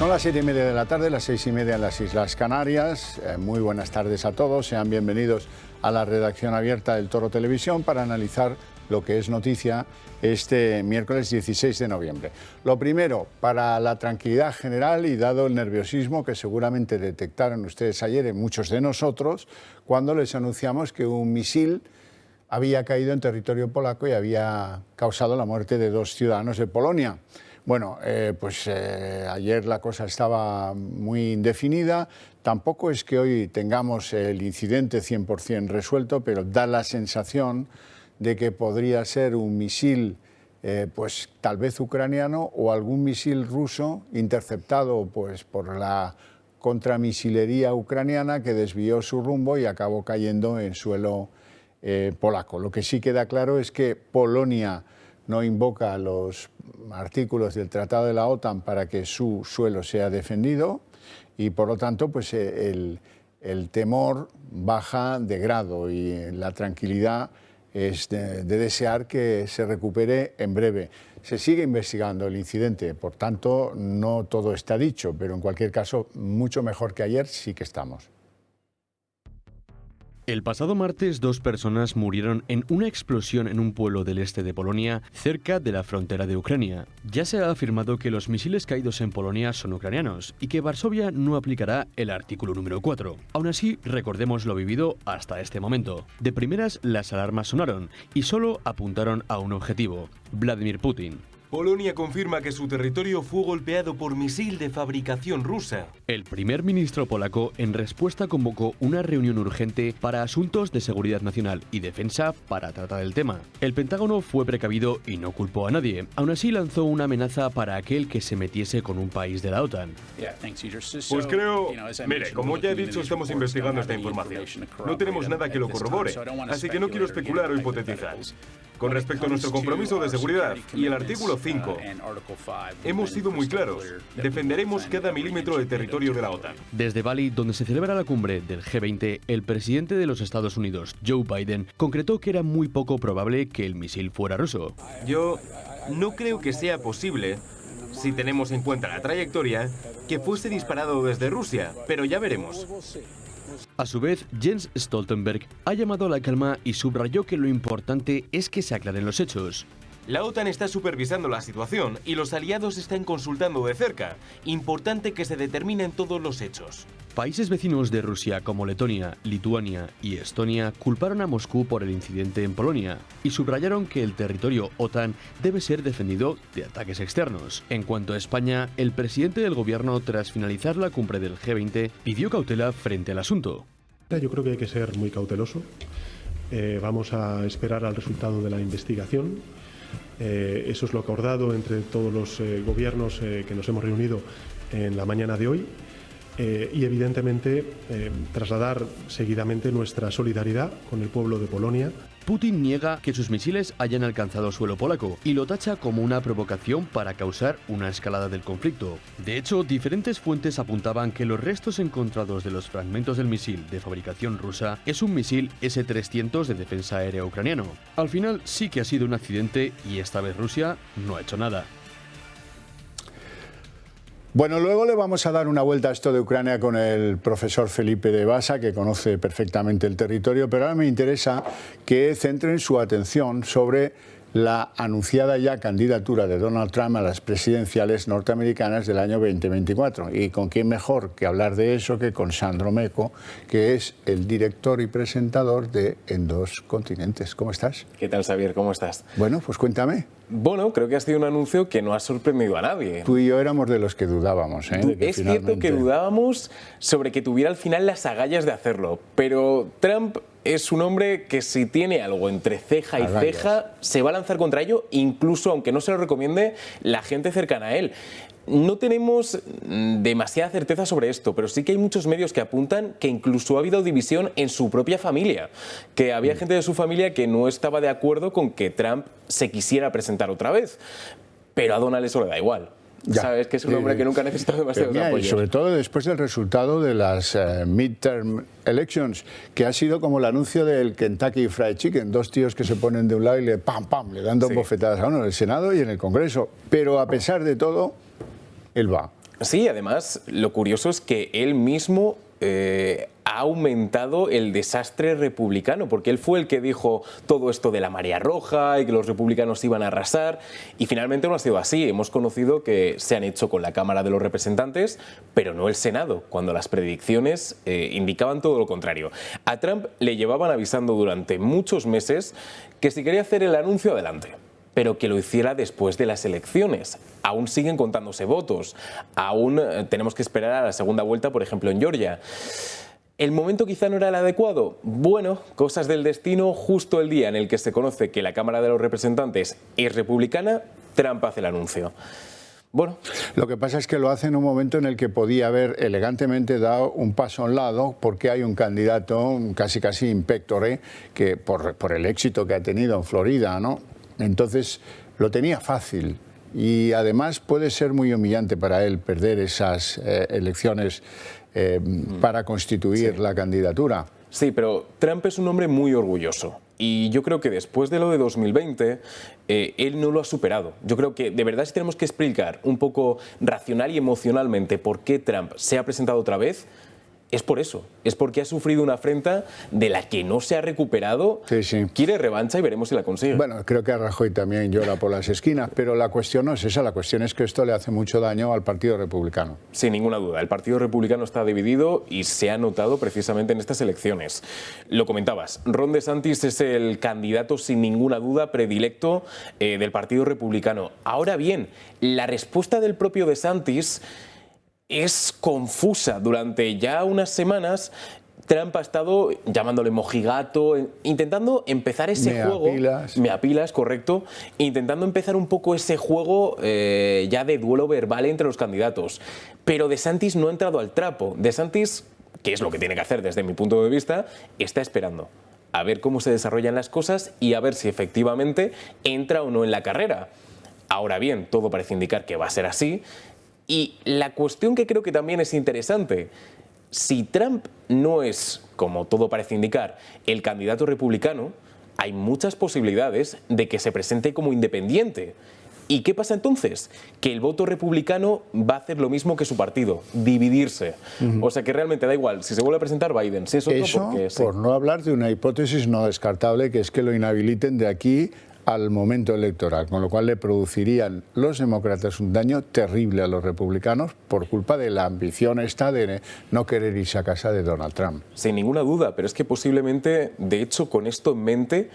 Son las 7:30 de la tarde, las 6:30 en las Islas Canarias. Muy buenas tardes a todos. Sean bienvenidos a la redacción abierta del Toro Televisión para analizar lo que es noticia este miércoles 16 de noviembre. Lo primero, para la tranquilidad general y dado el nerviosismo que seguramente detectaron ustedes ayer en muchos de nosotros, cuando les anunciamos que un misil había caído en territorio polaco y había causado la muerte de 2 ciudadanos de Polonia. Bueno, ayer la cosa estaba muy indefinida. Tampoco es que hoy tengamos el incidente 100% resuelto, pero da la sensación de que podría ser un misil, tal vez ucraniano o algún misil ruso interceptado por la contramisilería ucraniana que desvió su rumbo y acabó cayendo en suelo polaco. Lo que sí queda claro es que Polonia no invoca los artículos del Tratado de la OTAN para que su suelo sea defendido y, por lo tanto, el temor baja de grado y la tranquilidad es de desear que se recupere en breve. Se sigue investigando el incidente, por tanto, no todo está dicho, pero en cualquier caso, mucho mejor que ayer sí que estamos. El pasado martes, 2 personas murieron en una explosión en un pueblo del este de Polonia, cerca de la frontera de Ucrania. Ya se ha afirmado que los misiles caídos en Polonia son ucranianos y que Varsovia no aplicará el artículo número 4. Aún así, recordemos lo vivido hasta este momento. De primeras, las alarmas sonaron y solo apuntaron a un objetivo: Vladimir Putin. Polonia confirma que su territorio fue golpeado por misil de fabricación rusa. El primer ministro polaco, en respuesta, convocó una reunión urgente para asuntos de seguridad nacional y defensa para tratar el tema. El Pentágono fue precavido y no culpó a nadie. Aún así, lanzó una amenaza para aquel que se metiese con un país de la OTAN. Pues creo... Mire, como ya he dicho, estamos investigando esta información. No tenemos nada que lo corrobore, así que no quiero especular o hipotetizar. Con respecto a nuestro compromiso de seguridad y el artículo 5, hemos sido muy claros. Defenderemos cada milímetro del territorio de la OTAN. Desde Bali, donde se celebra la cumbre del G20, el presidente de los Estados Unidos, Joe Biden, concretó que era muy poco probable que el misil fuera ruso. Yo no creo que sea posible, si tenemos en cuenta la trayectoria, que fuese disparado desde Rusia, pero ya veremos. A su vez, Jens Stoltenberg ha llamado a la calma y subrayó que lo importante es que se aclaren los hechos. La OTAN está supervisando la situación y los aliados están consultando de cerca. Importante que se determinen todos los hechos. Países vecinos de Rusia como Letonia, Lituania y Estonia culparon a Moscú por el incidente en Polonia y subrayaron que el territorio OTAN debe ser defendido de ataques externos. En cuanto a España, el presidente del gobierno, tras finalizar la cumbre del G20, pidió cautela frente al asunto. Yo creo que hay que ser muy cauteloso. Vamos a esperar al resultado de la investigación. Eso es lo acordado entre todos los gobiernos que nos hemos reunido en la mañana de hoy. Y evidentemente trasladar seguidamente nuestra solidaridad con el pueblo de Polonia. Putin niega que sus misiles hayan alcanzado suelo polaco y lo tacha como una provocación para causar una escalada del conflicto. De hecho, diferentes fuentes apuntaban que los restos encontrados de los fragmentos del misil de fabricación rusa es un misil S-300 de defensa aérea ucraniano. Al final sí que ha sido un accidente y esta vez Rusia no ha hecho nada. Bueno, luego le vamos a dar una vuelta a esto de Ucrania con el profesor Felipe de Basa, que conoce perfectamente el territorio, pero ahora me interesa que centren su atención sobre la anunciada ya candidatura de Donald Trump a las presidenciales norteamericanas del año 2024. Y con quién mejor que hablar de eso que con Sandro Meco, que es el director y presentador de En Dos Continentes. ¿Cómo estás? ¿Qué tal, Xavier? ¿Cómo estás? Bueno, pues cuéntame. Bueno, creo que ha sido un anuncio que no ha sorprendido a nadie. Tú y yo éramos de los que dudábamos. Es cierto que dudábamos sobre que tuviera al final las agallas de hacerlo, pero Trump es un hombre que si tiene algo entre ceja y ceja, se va a lanzar contra ello, incluso aunque no se lo recomiende la gente cercana a él. No tenemos demasiada certeza sobre esto, pero sí que hay muchos medios que apuntan que incluso ha habido división en su propia familia, que había gente de su familia que no estaba de acuerdo con que Trump se quisiera presentar otra vez, pero a Donald eso le da igual. Ya. Sabes que es un hombre que nunca ha necesitado demasiados apoyos. Y sobre todo después del resultado de las midterm elections, que ha sido como el anuncio del Kentucky Fried Chicken, 2 tíos que se ponen de un lado y le dan 2 bofetadas a uno en el Senado y en el Congreso. Pero a pesar de todo, él va. Sí, además, lo curioso es que él mismo ha aumentado el desastre republicano, porque él fue el que dijo todo esto de la marea roja y que los republicanos iban a arrasar, y finalmente no ha sido así. Hemos conocido que se han hecho con la Cámara de los Representantes, pero no el Senado, cuando las predicciones indicaban todo lo contrario. A Trump le llevaban avisando durante muchos meses que si quería hacer el anuncio, adelante, pero que lo hiciera después de las elecciones. Aún siguen contándose votos, aún tenemos que esperar a la segunda vuelta, por ejemplo, en Georgia. ¿El momento quizá no era el adecuado? Bueno, cosas del destino, justo el día en el que se conoce que la Cámara de los Representantes es republicana, Trump hace el anuncio. Bueno. Lo que pasa es que lo hace en un momento en el que podía haber elegantemente dado un paso a un lado, porque hay un candidato casi in pectore, que por el éxito que ha tenido en Florida, ¿no? Entonces lo tenía fácil, y además puede ser muy humillante para él perder esas elecciones para constituir la candidatura. Sí, pero Trump es un hombre muy orgulloso, y yo creo que después de lo de 2020 él no lo ha superado. Yo creo que de verdad, si tenemos que explicar un poco racional y emocionalmente por qué Trump se ha presentado otra vez, es por eso, es porque ha sufrido una afrenta de la que no se ha recuperado. Sí. Quiere revancha y veremos si la consigue. Bueno, creo que a Rajoy también llora por las esquinas, pero la cuestión no es esa, la cuestión es que esto le hace mucho daño al Partido Republicano. Sin ninguna duda, el Partido Republicano está dividido y se ha notado precisamente en estas elecciones. Lo comentabas, Ron DeSantis es el candidato sin ninguna duda predilecto del Partido Republicano. Ahora bien, la respuesta del propio DeSantis es confusa. Durante ya unas semanas Trump ha estado llamándole mojigato, intentando empezar ese juego. Meapilas, correcto. Intentando empezar un poco ese juego ya de duelo verbal entre los candidatos. Pero DeSantis no ha entrado al trapo. DeSantis, que es lo que tiene que hacer desde mi punto de vista, está esperando a ver cómo se desarrollan las cosas y a ver si efectivamente entra o no en la carrera. Ahora bien, todo parece indicar que va a ser así. Y la cuestión que creo que también es interesante, si Trump no es, como todo parece indicar, el candidato republicano, hay muchas posibilidades de que se presente como independiente. ¿Y qué pasa entonces? Que el voto republicano va a hacer lo mismo que su partido, dividirse. O sea que realmente da igual, si se vuelve a presentar Biden, si es otro, eso, porque sí. Por no hablar de una hipótesis no descartable, que es que lo inhabiliten de aquí al momento electoral, con lo cual le producirían los demócratas un daño terrible a los republicanos por culpa de la ambición esta de no querer irse a casa de Donald Trump. Sin ninguna duda, pero es que posiblemente, de hecho, con esto en mente,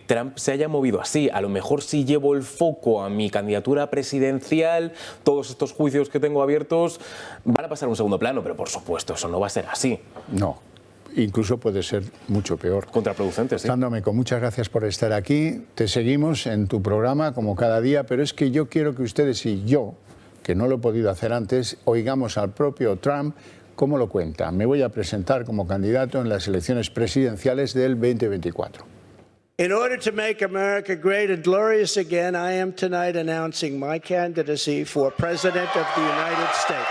Trump se haya movido así. A lo mejor si llevo el foco a mi candidatura presidencial, todos estos juicios que tengo abiertos van a pasar a un segundo plano, pero por supuesto eso no va a ser así. No. Incluso puede ser mucho peor. Contraproducente, sí. Sandro Meco, muchas gracias por estar aquí. Te seguimos en tu programa como cada día, pero es que yo quiero que ustedes y yo, que no lo he podido hacer antes, oigamos al propio Trump cómo lo cuenta. Me voy a presentar como candidato en las elecciones presidenciales del 2024. In order to make America great and glorious again, I am tonight announcing my candidacy for President of the United States.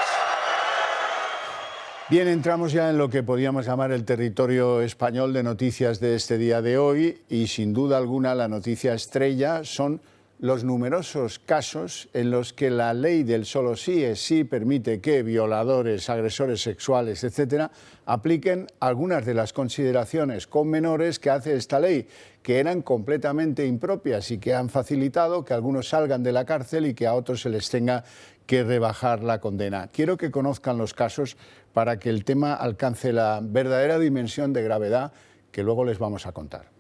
Bien, entramos ya en lo que podríamos llamar el territorio español de noticias de este día de hoy, y sin duda alguna la noticia estrella son los numerosos casos en los que la ley del solo sí es sí permite que violadores, agresores sexuales, etcétera, apliquen algunas de las consideraciones con menores que hace esta ley, que eran completamente impropias y que han facilitado que algunos salgan de la cárcel y que a otros se les tenga que rebajar la condena. Quiero que conozcan los casos para que el tema alcance la verdadera dimensión de gravedad que luego les vamos a contar.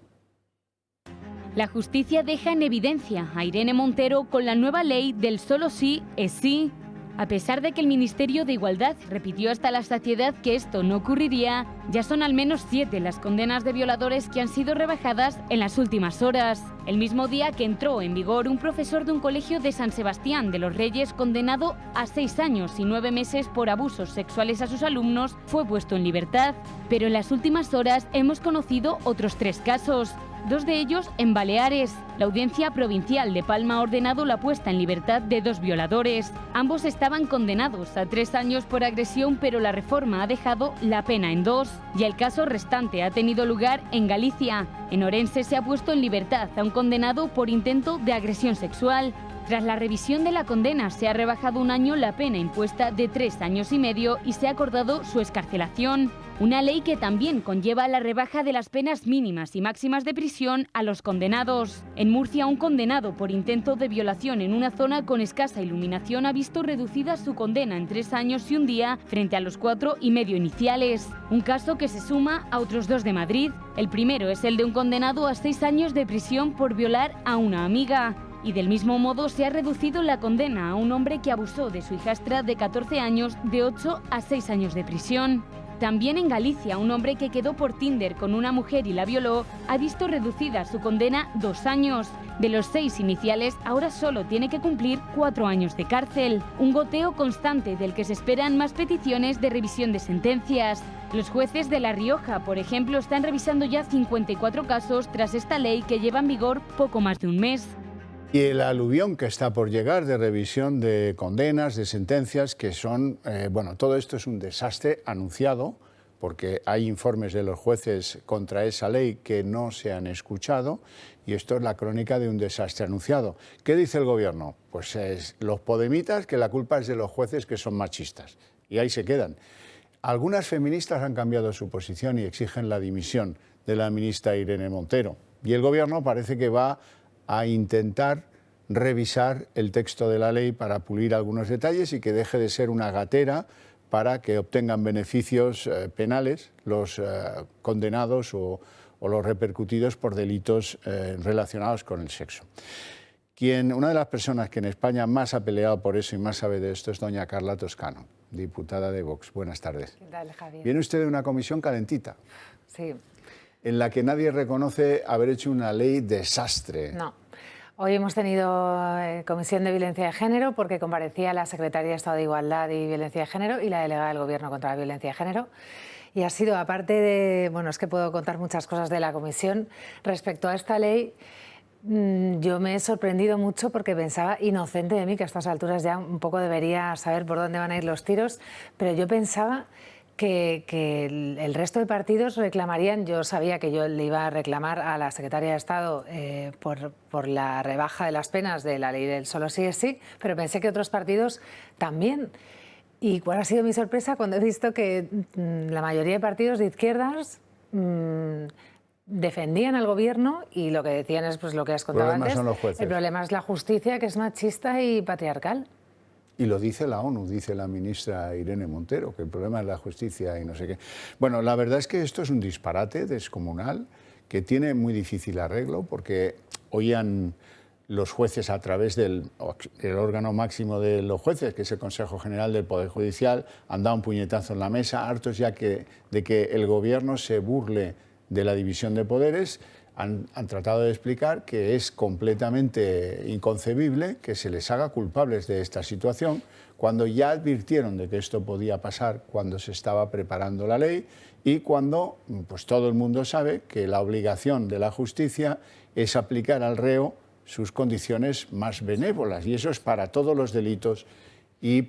La justicia deja en evidencia a Irene Montero con la nueva ley del solo sí es sí. A pesar de que el Ministerio de Igualdad repitió hasta la saciedad que esto no ocurriría, ya son al menos 7 las condenas de violadores que han sido rebajadas en las últimas horas. El mismo día que entró en vigor, un profesor de un colegio de San Sebastián de los Reyes, condenado a 6 años y 9 meses por abusos sexuales a sus alumnos, fue puesto en libertad. Pero en las últimas horas hemos conocido otros 3 casos. 2 de ellos en Baleares. La Audiencia Provincial de Palma ha ordenado la puesta en libertad de 2 violadores. Ambos estaban condenados a 3 años por agresión, pero la reforma ha dejado la pena en 2. Y el caso restante ha tenido lugar en Galicia. En Orense se ha puesto en libertad a un condenado por intento de agresión sexual. Tras la revisión de la condena, se ha rebajado 1 año la pena impuesta de 3 años y medio y se ha acordado su excarcelación. Una ley que también conlleva la rebaja de las penas mínimas y máximas de prisión a los condenados. En Murcia, un condenado por intento de violación en una zona con escasa iluminación ha visto reducida su condena en 3 años y 1 día frente a los 4 y medio iniciales. Un caso que se suma a otros 2 de Madrid. El primero es el de un condenado a 6 años de prisión por violar a una amiga. Y del mismo modo se ha reducido la condena a un hombre que abusó de su hijastra de 14 años de 8 a 6 años de prisión. También en Galicia, un hombre que quedó por Tinder con una mujer y la violó ha visto reducida su condena 2 años. De los 6 iniciales, ahora solo tiene que cumplir 4 años de cárcel. Un goteo constante del que se esperan más peticiones de revisión de sentencias. Los jueces de La Rioja, por ejemplo, están revisando ya 54 casos tras esta ley que lleva en vigor poco más de un mes. Y el aluvión que está por llegar de revisión de condenas, de sentencias, que son, todo esto es un desastre anunciado, porque hay informes de los jueces contra esa ley que no se han escuchado, y esto es la crónica de un desastre anunciado. ¿Qué dice el gobierno? Pues los podemitas, que la culpa es de los jueces que son machistas, y ahí se quedan. Algunas feministas han cambiado su posición y exigen la dimisión de la ministra Irene Montero, y el gobierno parece que va a intentar revisar el texto de la ley para pulir algunos detalles y que deje de ser una gatera para que obtengan beneficios penales los condenados o los repercutidos por delitos relacionados con el sexo. Una de las personas que en España más ha peleado por eso y más sabe de esto es doña Carla Toscano, diputada de Vox. Buenas tardes. ¿Qué tal, Javier? Viene usted de una comisión calentita. Sí. En la que nadie reconoce haber hecho una ley desastre. No. Hoy hemos tenido comisión de violencia de género porque comparecía la secretaria de Estado de Igualdad y Violencia de Género y la delegada del Gobierno contra la Violencia de Género. Y ha sido, aparte de, es que puedo contar muchas cosas de la comisión, respecto a esta ley, yo me he sorprendido mucho porque pensaba, inocente de mí, que a estas alturas ya un poco debería saber por dónde van a ir los tiros, pero yo pensaba que el resto de partidos reclamarían, yo sabía que yo le iba a reclamar a la secretaria de Estado por la rebaja de las penas de la ley del solo sí es sí, pero pensé que otros partidos también. ¿Y cuál ha sido mi sorpresa cuando he visto que la mayoría de partidos de izquierdas defendían al gobierno y lo que decían es pues, lo que has contado antes? Son los jueces. El problema es la justicia, que es machista y patriarcal. Y lo dice la ONU, dice la ministra Irene Montero, que el problema es la justicia y no sé qué. Bueno, la verdad es que esto es un disparate descomunal que tiene muy difícil arreglo porque oían los jueces a través del órgano máximo de los jueces, que es el Consejo General del Poder Judicial, han dado un puñetazo en la mesa, hartos ya de que el gobierno se burle de la división de poderes. Han tratado de explicar que es completamente inconcebible que se les haga culpables de esta situación cuando ya advirtieron de que esto podía pasar cuando se estaba preparando la ley y cuando pues, todo el mundo sabe que la obligación de la justicia es aplicar al reo sus condiciones más benévolas y eso es para todos los delitos y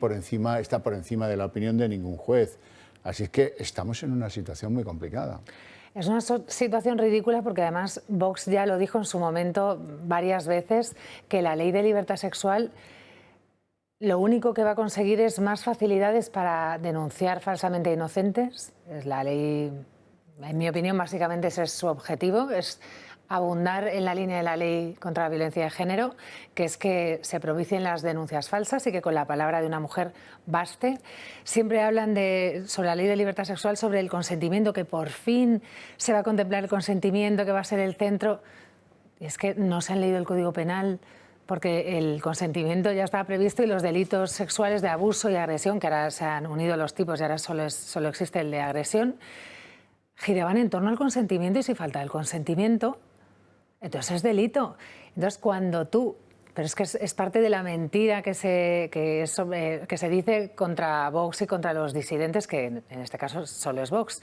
está por encima de la opinión de ningún juez. Así es que estamos en una situación muy complicada. Es una situación ridícula porque además Vox ya lo dijo en su momento varias veces que la ley de libertad sexual lo único que va a conseguir es más facilidades para denunciar falsamente inocentes. Es la ley, en mi opinión, básicamente ese es su objetivo, es abundar en la línea de la ley contra la violencia de género, que es que se propicien las denuncias falsas y que con la palabra de una mujer baste. Siempre hablan sobre la ley de libertad sexual, sobre el consentimiento, que por fin se va a contemplar el consentimiento, que va a ser el centro. Y es que no se han leído el Código Penal, porque el consentimiento ya estaba previsto y los delitos sexuales de abuso y agresión, que ahora se han unido los tipos y ahora solo existe el de agresión, giraban en torno al consentimiento y si falta el consentimiento, entonces es delito. Entonces cuando tú... Pero es que es parte de la mentira que se dice contra Vox y contra los disidentes, que en este caso solo es Vox,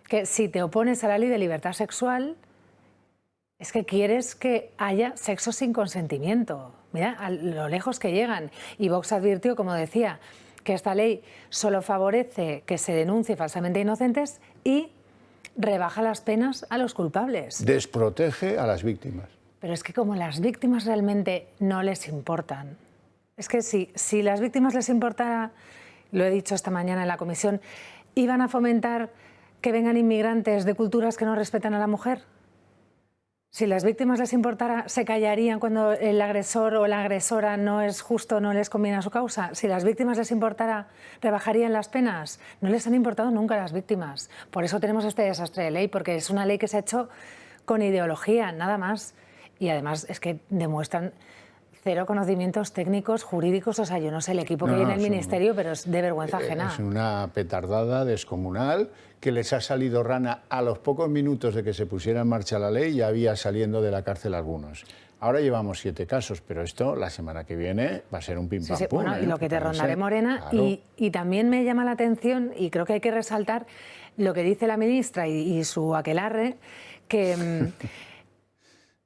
que si te opones a la ley de libertad sexual es que quieres que haya sexo sin consentimiento. Mira a lo lejos que llegan. Y Vox advirtió, como decía, que esta ley solo favorece que se denuncie falsamente inocentes y rebaja las penas a los culpables. Desprotege a las víctimas. Pero es que como las víctimas realmente no les importan, es que si las víctimas les importara, lo he dicho esta mañana en la comisión, ¿iban a fomentar que vengan inmigrantes de culturas que no respetan a la mujer? Si las víctimas les importara, ¿se callarían cuando el agresor o la agresora no es justo, no les conviene a su causa? Si las víctimas les importara, ¿rebajarían las penas? No les han importado nunca a las víctimas. Por eso tenemos este desastre de ley, porque es una ley que se ha hecho con ideología, nada más. Y además es que demuestran cero conocimientos técnicos, jurídicos. O sea, yo no sé el equipo que hay en el ministerio, pero es de vergüenza ajena. Es una petardada descomunal que les ha salido rana a los pocos minutos de que se pusiera en marcha la ley, ya había saliendo de la cárcel algunos. Ahora llevamos 7 casos, pero esto la semana que viene va a ser un pim pam pum. Bueno, y lo que te rondaré, Morena, claro. y también me llama la atención, y creo que hay que resaltar lo que dice la ministra y su aquelarre, que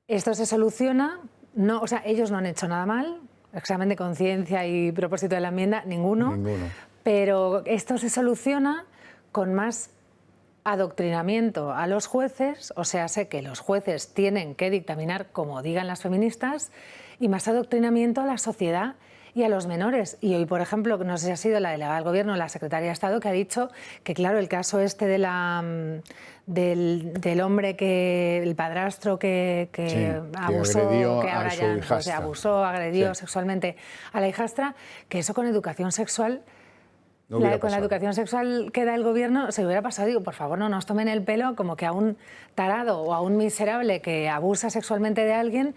esto se soluciona, no, o sea, ellos no han hecho nada mal, examen de conciencia y propósito de la enmienda, ninguno, pero esto se soluciona con más adoctrinamiento a los jueces, o sea, sé que los jueces tienen que dictaminar como digan las feministas, y más adoctrinamiento a la sociedad y a los menores. Y hoy, por ejemplo, no sé si ha sido la delegada del Gobierno, la secretaria de Estado, que ha dicho que, claro, el caso este de del hombre, el padrastro que abusó, que ahora ya abusó, agredió sexualmente a la hijastra, que eso con educación sexual... con la educación sexual que da el Gobierno se hubiera pasado. Digo, por favor, no nos tomen el pelo como que a un tarado o a un miserable que abusa sexualmente de alguien,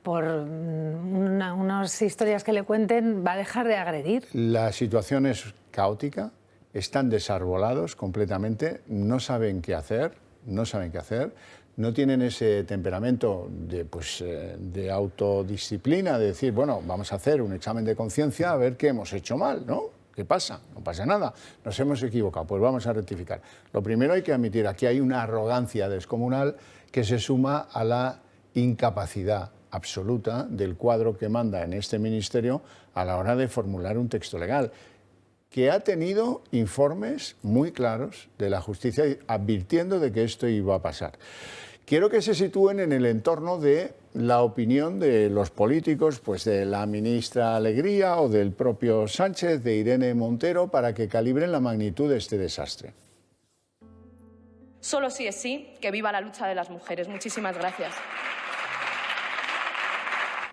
por unas historias que le cuenten, va a dejar de agredir. La situación es caótica, están desarbolados completamente, no saben qué hacer, no tienen ese temperamento de autodisciplina, de decir, bueno, vamos a hacer un examen de conciencia a ver qué hemos hecho mal, ¿no? ¿Qué pasa? No pasa nada, nos hemos equivocado, pues vamos a rectificar. Lo primero hay que admitir, aquí hay una arrogancia descomunal que se suma a la incapacidad absoluta del cuadro que manda en este ministerio a la hora de formular un texto legal, que ha tenido informes muy claros de la justicia advirtiendo de que esto iba a pasar. Quiero que se sitúen en el entorno de la opinión de los políticos, pues de la ministra Alegría o del propio Sánchez, de Irene Montero, para que calibren la magnitud de este desastre. Solo sí es sí, que viva la lucha de las mujeres. Muchísimas gracias.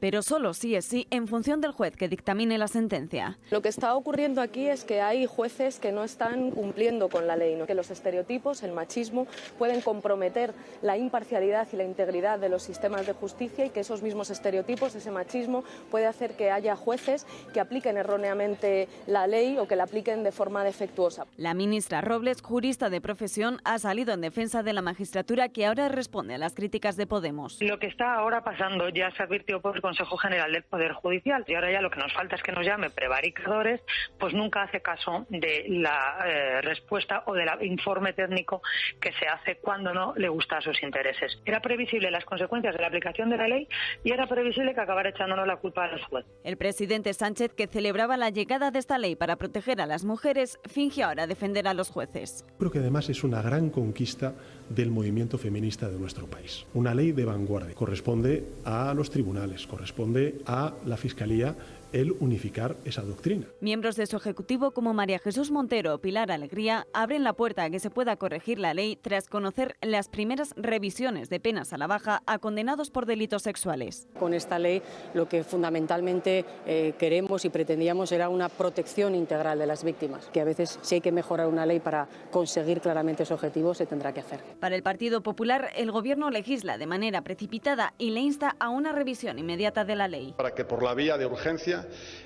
Pero solo sí es sí en función del juez que dictamine la sentencia. Lo que está ocurriendo aquí es que hay jueces que no están cumpliendo con la ley, ¿no? Que los estereotipos, el machismo, pueden comprometer la imparcialidad y la integridad de los sistemas de justicia, y que esos mismos estereotipos, ese machismo, puede hacer que haya jueces que apliquen erróneamente la ley o que la apliquen de forma defectuosa. La ministra Robles, jurista de profesión, ha salido en defensa de la magistratura, que ahora responde a las críticas de Podemos. Lo que está ahora pasando ya se advirtió por el Consejo General del Poder Judicial, y ahora ya lo que nos falta es que nos llame prevaricadores, pues nunca hace caso de la respuesta o del informe técnico que se hace cuando no le gusta a sus intereses. Era previsible las consecuencias de la aplicación de la ley y era previsible que acabara echándonos la culpa a los jueces. El presidente Sánchez, que celebraba la llegada de esta ley para proteger a las mujeres, finge ahora defender a los jueces. Creo que además es una gran conquista del movimiento feminista de nuestro país. Una ley de vanguardia. Corresponde a los tribunales, corresponde a la Fiscalía el unificar esa doctrina. Miembros de su ejecutivo como María Jesús Montero o Pilar Alegría abren la puerta a que se pueda corregir la ley tras conocer las primeras revisiones de penas a la baja a condenados por delitos sexuales. Con esta ley lo que fundamentalmente queremos y pretendíamos era una protección integral de las víctimas, que a veces si hay que mejorar una ley para conseguir claramente ese objetivo se tendrá que hacer. Para el Partido Popular, el Gobierno legisla de manera precipitada y le insta a una revisión inmediata de la ley. Para que por la vía de urgencia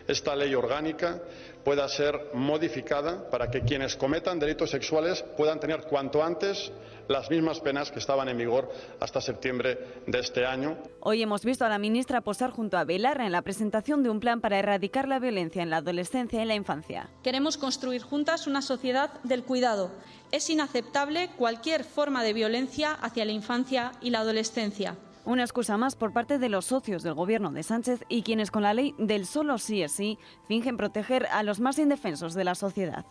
esta ley orgánica pueda ser modificada para que quienes cometan delitos sexuales puedan tener cuanto antes las mismas penas que estaban en vigor hasta septiembre de este año. Hoy hemos visto a la ministra posar junto a Belarra en la presentación de un plan para erradicar la violencia en la adolescencia y la infancia. Queremos construir juntas una sociedad del cuidado. Es inaceptable cualquier forma de violencia hacia la infancia y la adolescencia. Una excusa más por parte de los socios del Gobierno de Sánchez y quienes con la ley del solo sí es sí fingen proteger a los más indefensos de la sociedad.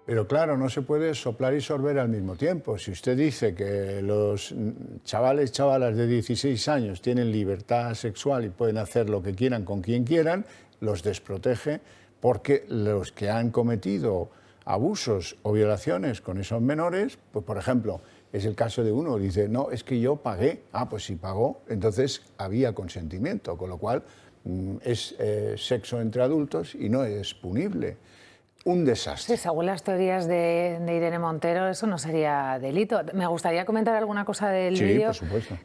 Pero claro, no se puede soplar y sorber al mismo tiempo. Si usted dice que los chavales, chavalas de 16 años tienen libertad sexual y pueden hacer lo que quieran con quien quieran, los desprotege, porque los que han cometido abusos o violaciones con esos menores, pues por ejemplo, es el caso de uno, dice, no, es que yo pagué. Ah, pues si pagó, entonces había consentimiento, con lo cual es sexo entre adultos y no es punible. Un desastre. Sí, según las teorías de Irene Montero, eso no sería delito. Me gustaría comentar alguna cosa del vídeo,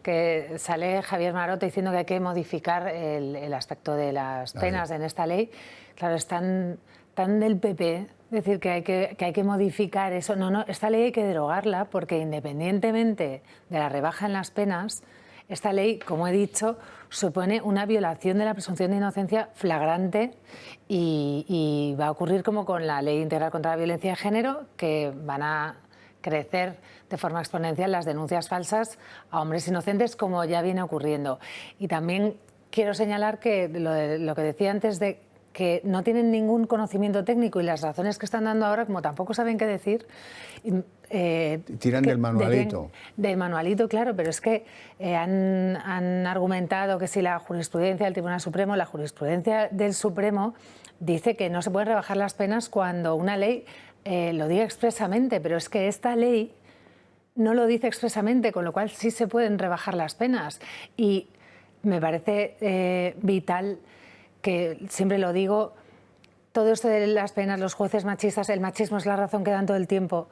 que sale Javier Maroto diciendo que hay que modificar el aspecto de las penas en esta ley. Claro, es tan del PP decir que hay que modificar eso. No, esta ley hay que derogarla porque independientemente de la rebaja en las penas, esta ley, como he dicho, supone una violación de la presunción de inocencia flagrante y va a ocurrir como con la Ley Integral contra la Violencia de Género, que van a crecer de forma exponencial las denuncias falsas a hombres inocentes, como ya viene ocurriendo. Y también quiero señalar que lo que decía antes de que no tienen ningún conocimiento técnico y las razones que están dando ahora, como tampoco saben qué decir... tiran del manualito. Del manualito, claro, pero es que han argumentado que si la jurisprudencia del Tribunal Supremo, la jurisprudencia del Supremo dice que no se pueden rebajar las penas cuando una ley lo diga expresamente, pero es que esta ley no lo dice expresamente, con lo cual sí se pueden rebajar las penas. Y me parece vital, que siempre lo digo, todo esto de las penas, los jueces machistas, el machismo es la razón que dan todo el tiempo.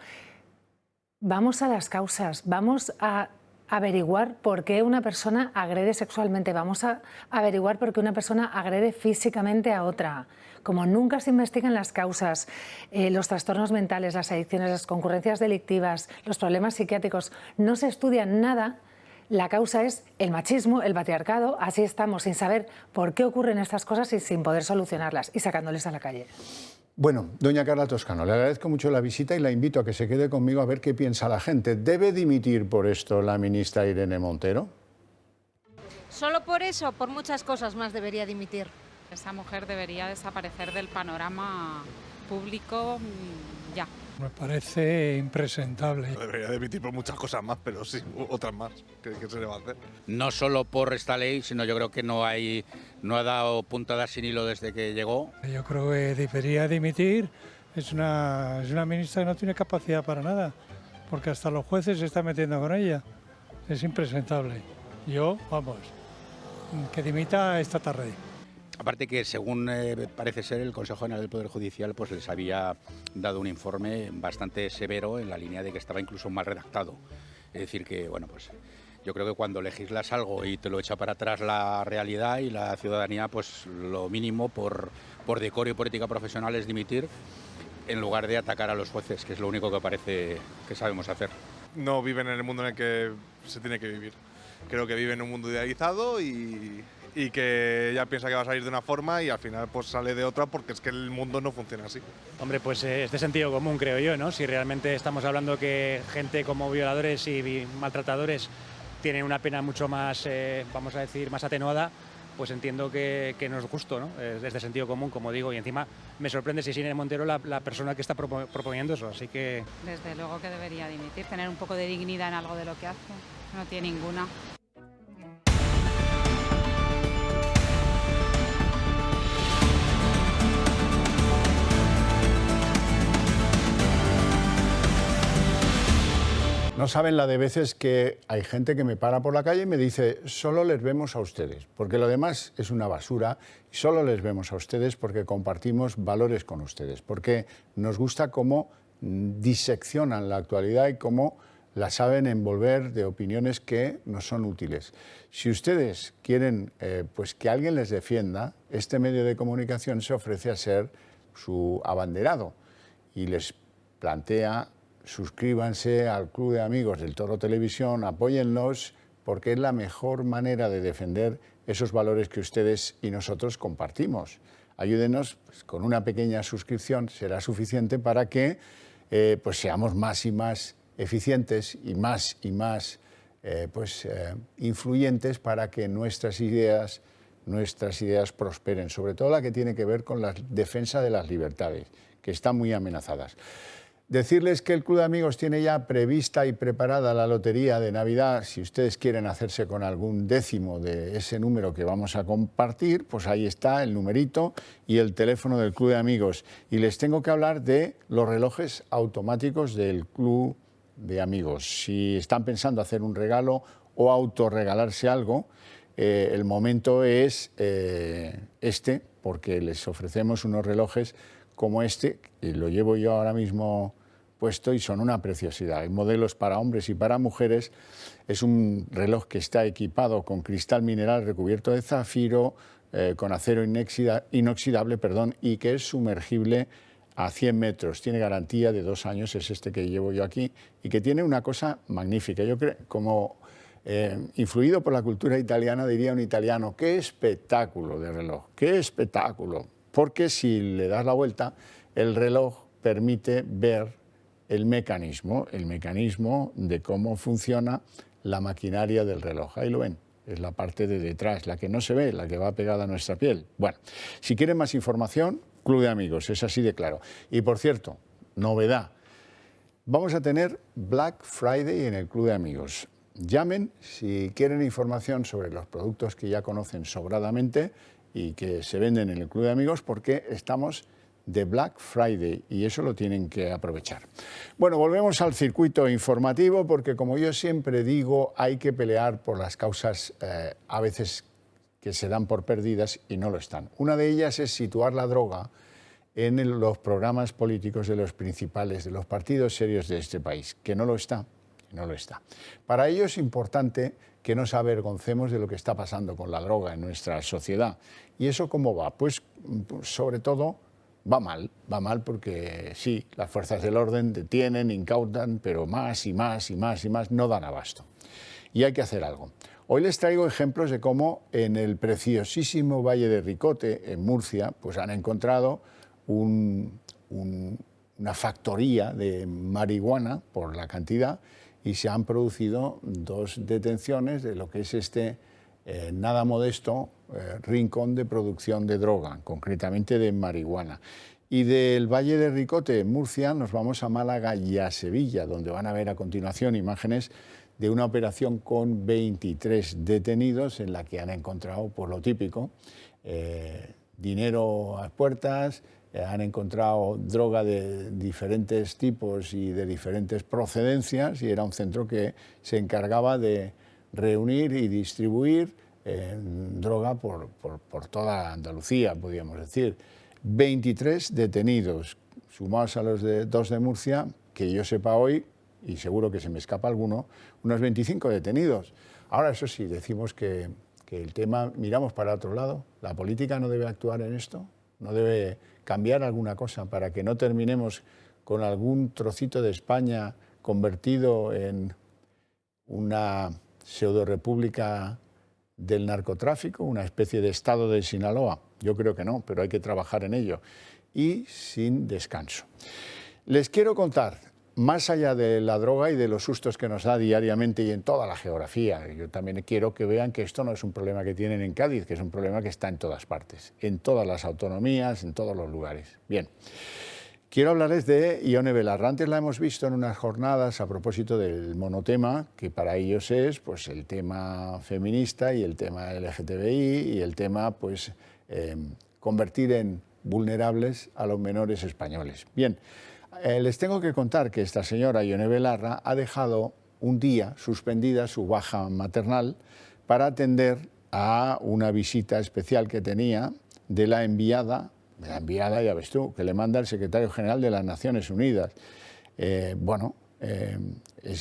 Vamos a las causas, vamos a averiguar por qué una persona agrede sexualmente, vamos a averiguar por qué una persona agrede físicamente a otra. Como nunca se investigan las causas, los trastornos mentales, las adicciones, las concurrencias delictivas, los problemas psiquiátricos, no se estudian nada. La causa es el machismo, el patriarcado, así estamos, sin saber por qué ocurren estas cosas y sin poder solucionarlas y sacándoles a la calle. Bueno, doña Carla Toscano, le agradezco mucho la visita y la invito a que se quede conmigo a ver qué piensa la gente. ¿Debe dimitir por esto la ministra Irene Montero? Solo por eso, por muchas cosas más debería dimitir. Esa mujer debería desaparecer del panorama público ya. Me parece impresentable. Debería dimitir por muchas cosas más, pero sí, otras más. ¿Qué se le va a hacer? No solo por esta ley, sino yo creo que no ha dado puntadas sin hilo desde que llegó. Yo creo que debería dimitir. Es una ministra que no tiene capacidad para nada, porque hasta los jueces se están metiendo con ella. Es impresentable. Que dimita esta tarde. Aparte que, según parece ser, el Consejo General del Poder Judicial pues les había dado un informe bastante severo en la línea de que estaba incluso mal redactado. Es decir que, bueno, pues yo creo que cuando legislas algo y te lo echa para atrás la realidad y la ciudadanía, pues lo mínimo por decoro y por ética profesional es dimitir en lugar de atacar a los jueces, que es lo único que parece que sabemos hacer. No viven en el mundo en el que se tiene que vivir. Creo que viven en un mundo idealizado y que ella piensa que va a salir de una forma y al final pues sale de otra porque es que el mundo no funciona así. Hombre, pues es de sentido común, creo yo, ¿no? Si realmente estamos hablando que gente como violadores y maltratadores tienen una pena mucho más, vamos a decir, más atenuada, pues entiendo que no es justo, ¿no? Es de sentido común, como digo, y encima me sorprende si es Irene Montero la persona que está proponiendo eso, así que... Desde luego que debería dimitir, tener un poco de dignidad en algo de lo que hace, no tiene ninguna. No saben la de veces que hay gente que me para por la calle y me dice, solo les vemos a ustedes, porque lo demás es una basura, y solo les vemos a ustedes porque compartimos valores con ustedes, porque nos gusta cómo diseccionan la actualidad y cómo la saben envolver de opiniones que nos son útiles. Si ustedes quieren pues que alguien les defienda, este medio de comunicación se ofrece a ser su abanderado y les plantea: suscríbanse al Club de Amigos del Toro Televisión, apóyennos, porque es la mejor manera de defender esos valores que ustedes y nosotros compartimos. Ayúdenos, pues, con una pequeña suscripción será suficiente para que pues seamos más y más eficientes y más influyentes para que nuestras ideas prosperen, sobre todo la que tiene que ver con la defensa de las libertades, que están muy amenazadas. Decirles que el Club de Amigos tiene ya prevista y preparada la lotería de Navidad. Si ustedes quieren hacerse con algún décimo de ese número que vamos a compartir, pues ahí está el numerito y el teléfono del Club de Amigos. Y les tengo que hablar de los relojes automáticos del Club de Amigos. Si están pensando hacer un regalo o autorregalarse algo, el momento es este, porque les ofrecemos unos relojes como este, y lo llevo yo ahora mismo puesto y son una preciosidad. Hay modelos para hombres y para mujeres. Es un reloj que está equipado con cristal mineral recubierto de zafiro, con acero inoxidable, y que es sumergible a 100 metros. Tiene garantía de 2 años, es este que llevo yo aquí, y que tiene una cosa magnífica. Yo creo, como influido por la cultura italiana, diría un italiano, ¡qué espectáculo de reloj! ¡Qué espectáculo! Porque si le das la vuelta, el reloj permite ver el mecanismo de cómo funciona la maquinaria del reloj. Ahí lo ven, es la parte de detrás, la que no se ve, la que va pegada a nuestra piel. Bueno, si quieren más información, Club de Amigos, es así de claro. Y por cierto, novedad, vamos a tener Black Friday en el Club de Amigos. Llamen si quieren información sobre los productos que ya conocen sobradamente y que se venden en el Club de Amigos, porque estamos de Black Friday y eso lo tienen que aprovechar. Bueno, volvemos al circuito informativo, porque como yo siempre digo, hay que pelear por las causas a veces que se dan por perdidas y no lo están. Una de ellas es situar la droga en los programas políticos de los principales, de los partidos serios de este país, que no lo está. No lo está. Para ello es importante que nos avergoncemos de lo que está pasando con la droga en nuestra sociedad. ¿Y eso cómo va? Pues sobre todo va mal porque sí, las fuerzas del orden detienen, incautan, pero más y más y más y más no dan abasto. Y hay que hacer algo. Hoy les traigo ejemplos de cómo en el preciosísimo Valle de Ricote, en Murcia, pues han encontrado una factoría de marihuana por la cantidad, y se han producido 2 detenciones de lo que es este nada modesto rincón de producción de droga, concretamente de marihuana. Y del Valle de Ricote, en Murcia, nos vamos a Málaga y a Sevilla, donde van a ver a continuación imágenes de una operación con 23 detenidos en la que han encontrado, por lo típico, dinero a puertas, han encontrado droga de diferentes tipos y de diferentes procedencias, y era un centro que se encargaba de reunir y distribuir droga por toda Andalucía, podríamos decir. 23 detenidos, sumados a los 2 de Murcia, que yo sepa hoy, y seguro que se me escapa alguno, unos 25 detenidos. Ahora, eso sí, decimos que el tema, miramos para otro lado. ¿La política no debe actuar en esto? ¿No debe cambiar alguna cosa para que no terminemos con algún trocito de España convertido en una pseudorepública del narcotráfico, una especie de estado de Sinaloa? Yo creo que no, pero hay que trabajar en ello y sin descanso. Les quiero contar, más allá de la droga y de los sustos que nos da diariamente y en toda la geografía, yo también quiero que vean que esto no es un problema que tienen en Cádiz, que es un problema que está en todas partes, en todas las autonomías, en todos los lugares. Bien, quiero hablarles de Ione Belarra. Antes la hemos visto en unas jornadas a propósito del monotema, que para ellos es pues, el tema feminista y el tema LGTBI y el tema pues, convertir en vulnerables a los menores españoles. Bien. Les tengo que contar que esta señora, Ione Belarra, ha dejado un día suspendida su baja maternal para atender a una visita especial que tenía de la enviada, ya ves tú, que le manda el secretario general de las Naciones Unidas. Es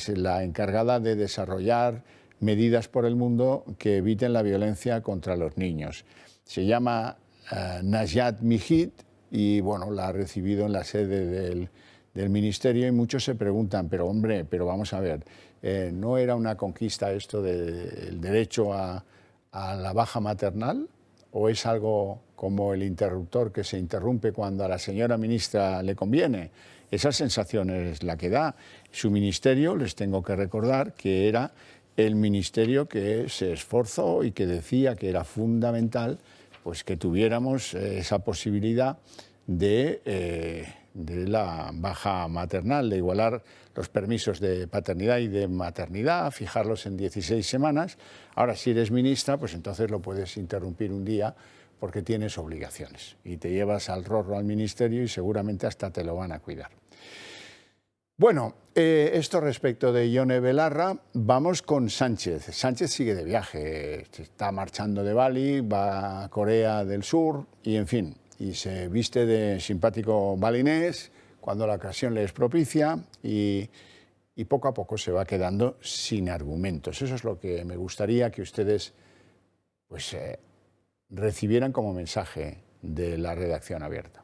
la encargada de desarrollar medidas por el mundo que eviten la violencia contra los niños. Se llama Najat Mijit, y bueno, la ha recibido en la sede del ministerio, y muchos se preguntan, pero vamos a ver, ¿no era una conquista esto del derecho a la baja maternal? ¿O es algo como el interruptor que se interrumpe cuando a la señora ministra le conviene? Esa sensación es la que da. Su ministerio, les tengo que recordar, que era el ministerio que se esforzó y que decía que era fundamental pues que tuviéramos esa posibilidad de de la baja maternal, de igualar los permisos de paternidad y de maternidad, fijarlos en 16 semanas. Ahora, si eres ministra, pues entonces lo puedes interrumpir un día porque tienes obligaciones y te llevas al rorro al ministerio y seguramente hasta te lo van a cuidar. Bueno, esto respecto de Ione Belarra. Vamos con Sánchez. Sánchez sigue de viaje, se está marchando de Bali, va a Corea del Sur y, en fin, y se viste de simpático balinés cuando la ocasión le es propicia y poco a poco se va quedando sin argumentos. Eso es lo que me gustaría que ustedes pues, recibieran como mensaje de la redacción abierta.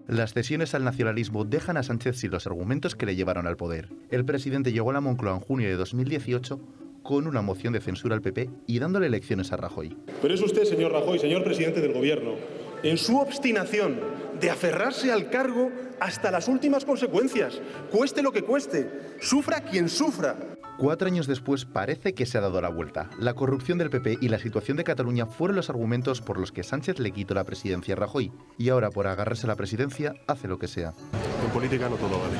Las cesiones al nacionalismo dejan a Sánchez sin los argumentos que le llevaron al poder. El presidente llegó a la Moncloa en junio de 2018 con una moción de censura al PP y dándole lecciones a Rajoy. Pero es usted, señor Rajoy, señor presidente del Gobierno, en su obstinación de aferrarse al cargo hasta las últimas consecuencias, cueste lo que cueste, sufra quien sufra. 4 años después parece que se ha dado la vuelta. La corrupción del PP y la situación de Cataluña fueron los argumentos por los que Sánchez le quitó la presidencia a Rajoy. Y ahora, por agarrarse a la presidencia, hace lo que sea. En política no todo vale.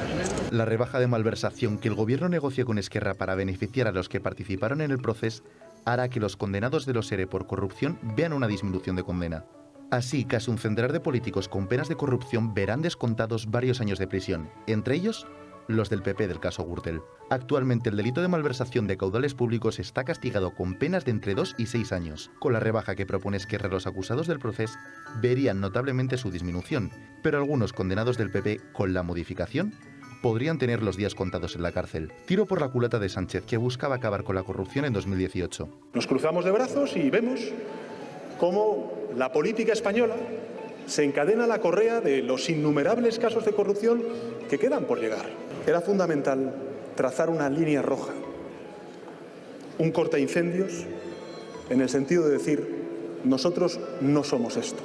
La rebaja de malversación que el gobierno negocia con Esquerra para beneficiar a los que participaron en el proceso hará que los condenados de los ERE por corrupción vean una disminución de condena. Así, casi un centenar de políticos con penas de corrupción verán descontados varios años de prisión, entre ellos los del PP del caso Gürtel. Actualmente el delito de malversación de caudales públicos está castigado con penas de entre 2 y 6 años. Con la rebaja que propone Esquerra, los acusados del proceso verían notablemente su disminución, pero algunos condenados del PP, con la modificación, podrían tener los días contados en la cárcel. Tiro por la culata de Sánchez, que buscaba acabar con la corrupción en 2018. Nos cruzamos de brazos y vemos cómo la política española se encadena la correa de los innumerables casos de corrupción que quedan por llegar. Era fundamental trazar una línea roja, un cortaincendios, en el sentido de decir, nosotros no somos esto.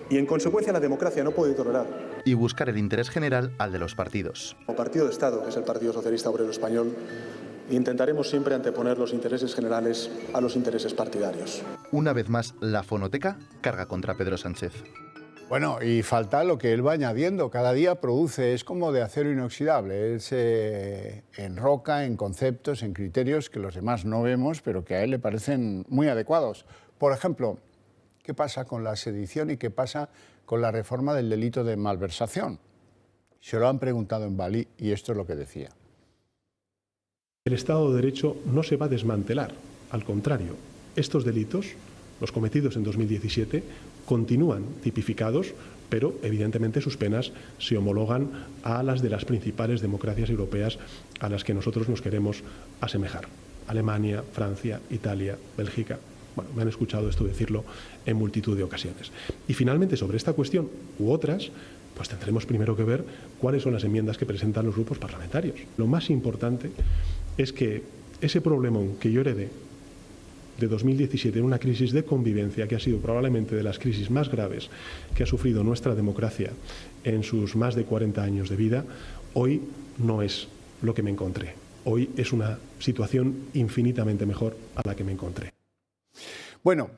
Y en consecuencia la democracia no puede tolerar. Y buscar el interés general al de los partidos. Como partido de Estado, que es el Partido Socialista Obrero Español, intentaremos siempre anteponer los intereses generales a los intereses partidarios. Una vez más, la fonoteca carga contra Pedro Sánchez. Bueno, y falta lo que él va añadiendo. Cada día produce, es como de acero inoxidable. Él se enroca en conceptos, en criterios que los demás no vemos, pero que a él le parecen muy adecuados. Por ejemplo, ¿qué pasa con la sedición y qué pasa con la reforma del delito de malversación? Se lo han preguntado en Bali y esto es lo que decía. El Estado de Derecho no se va a desmantelar. Al contrario, estos delitos, los cometidos en 2017, continúan tipificados, pero evidentemente sus penas se homologan a las de las principales democracias europeas a las que nosotros nos queremos asemejar. Alemania, Francia, Italia, Bélgica. Bueno, me han escuchado esto decirlo en multitud de ocasiones. Y finalmente, sobre esta cuestión u otras, pues tendremos primero que ver cuáles son las enmiendas que presentan los grupos parlamentarios. Lo más importante es que ese problemón que yo heredé de 2017, en una crisis de convivencia que ha sido probablemente de las crisis más graves que ha sufrido nuestra democracia en sus más de 40 años de vida, hoy no es lo que me encontré. Hoy es una situación infinitamente mejor a la que me encontré. Bueno,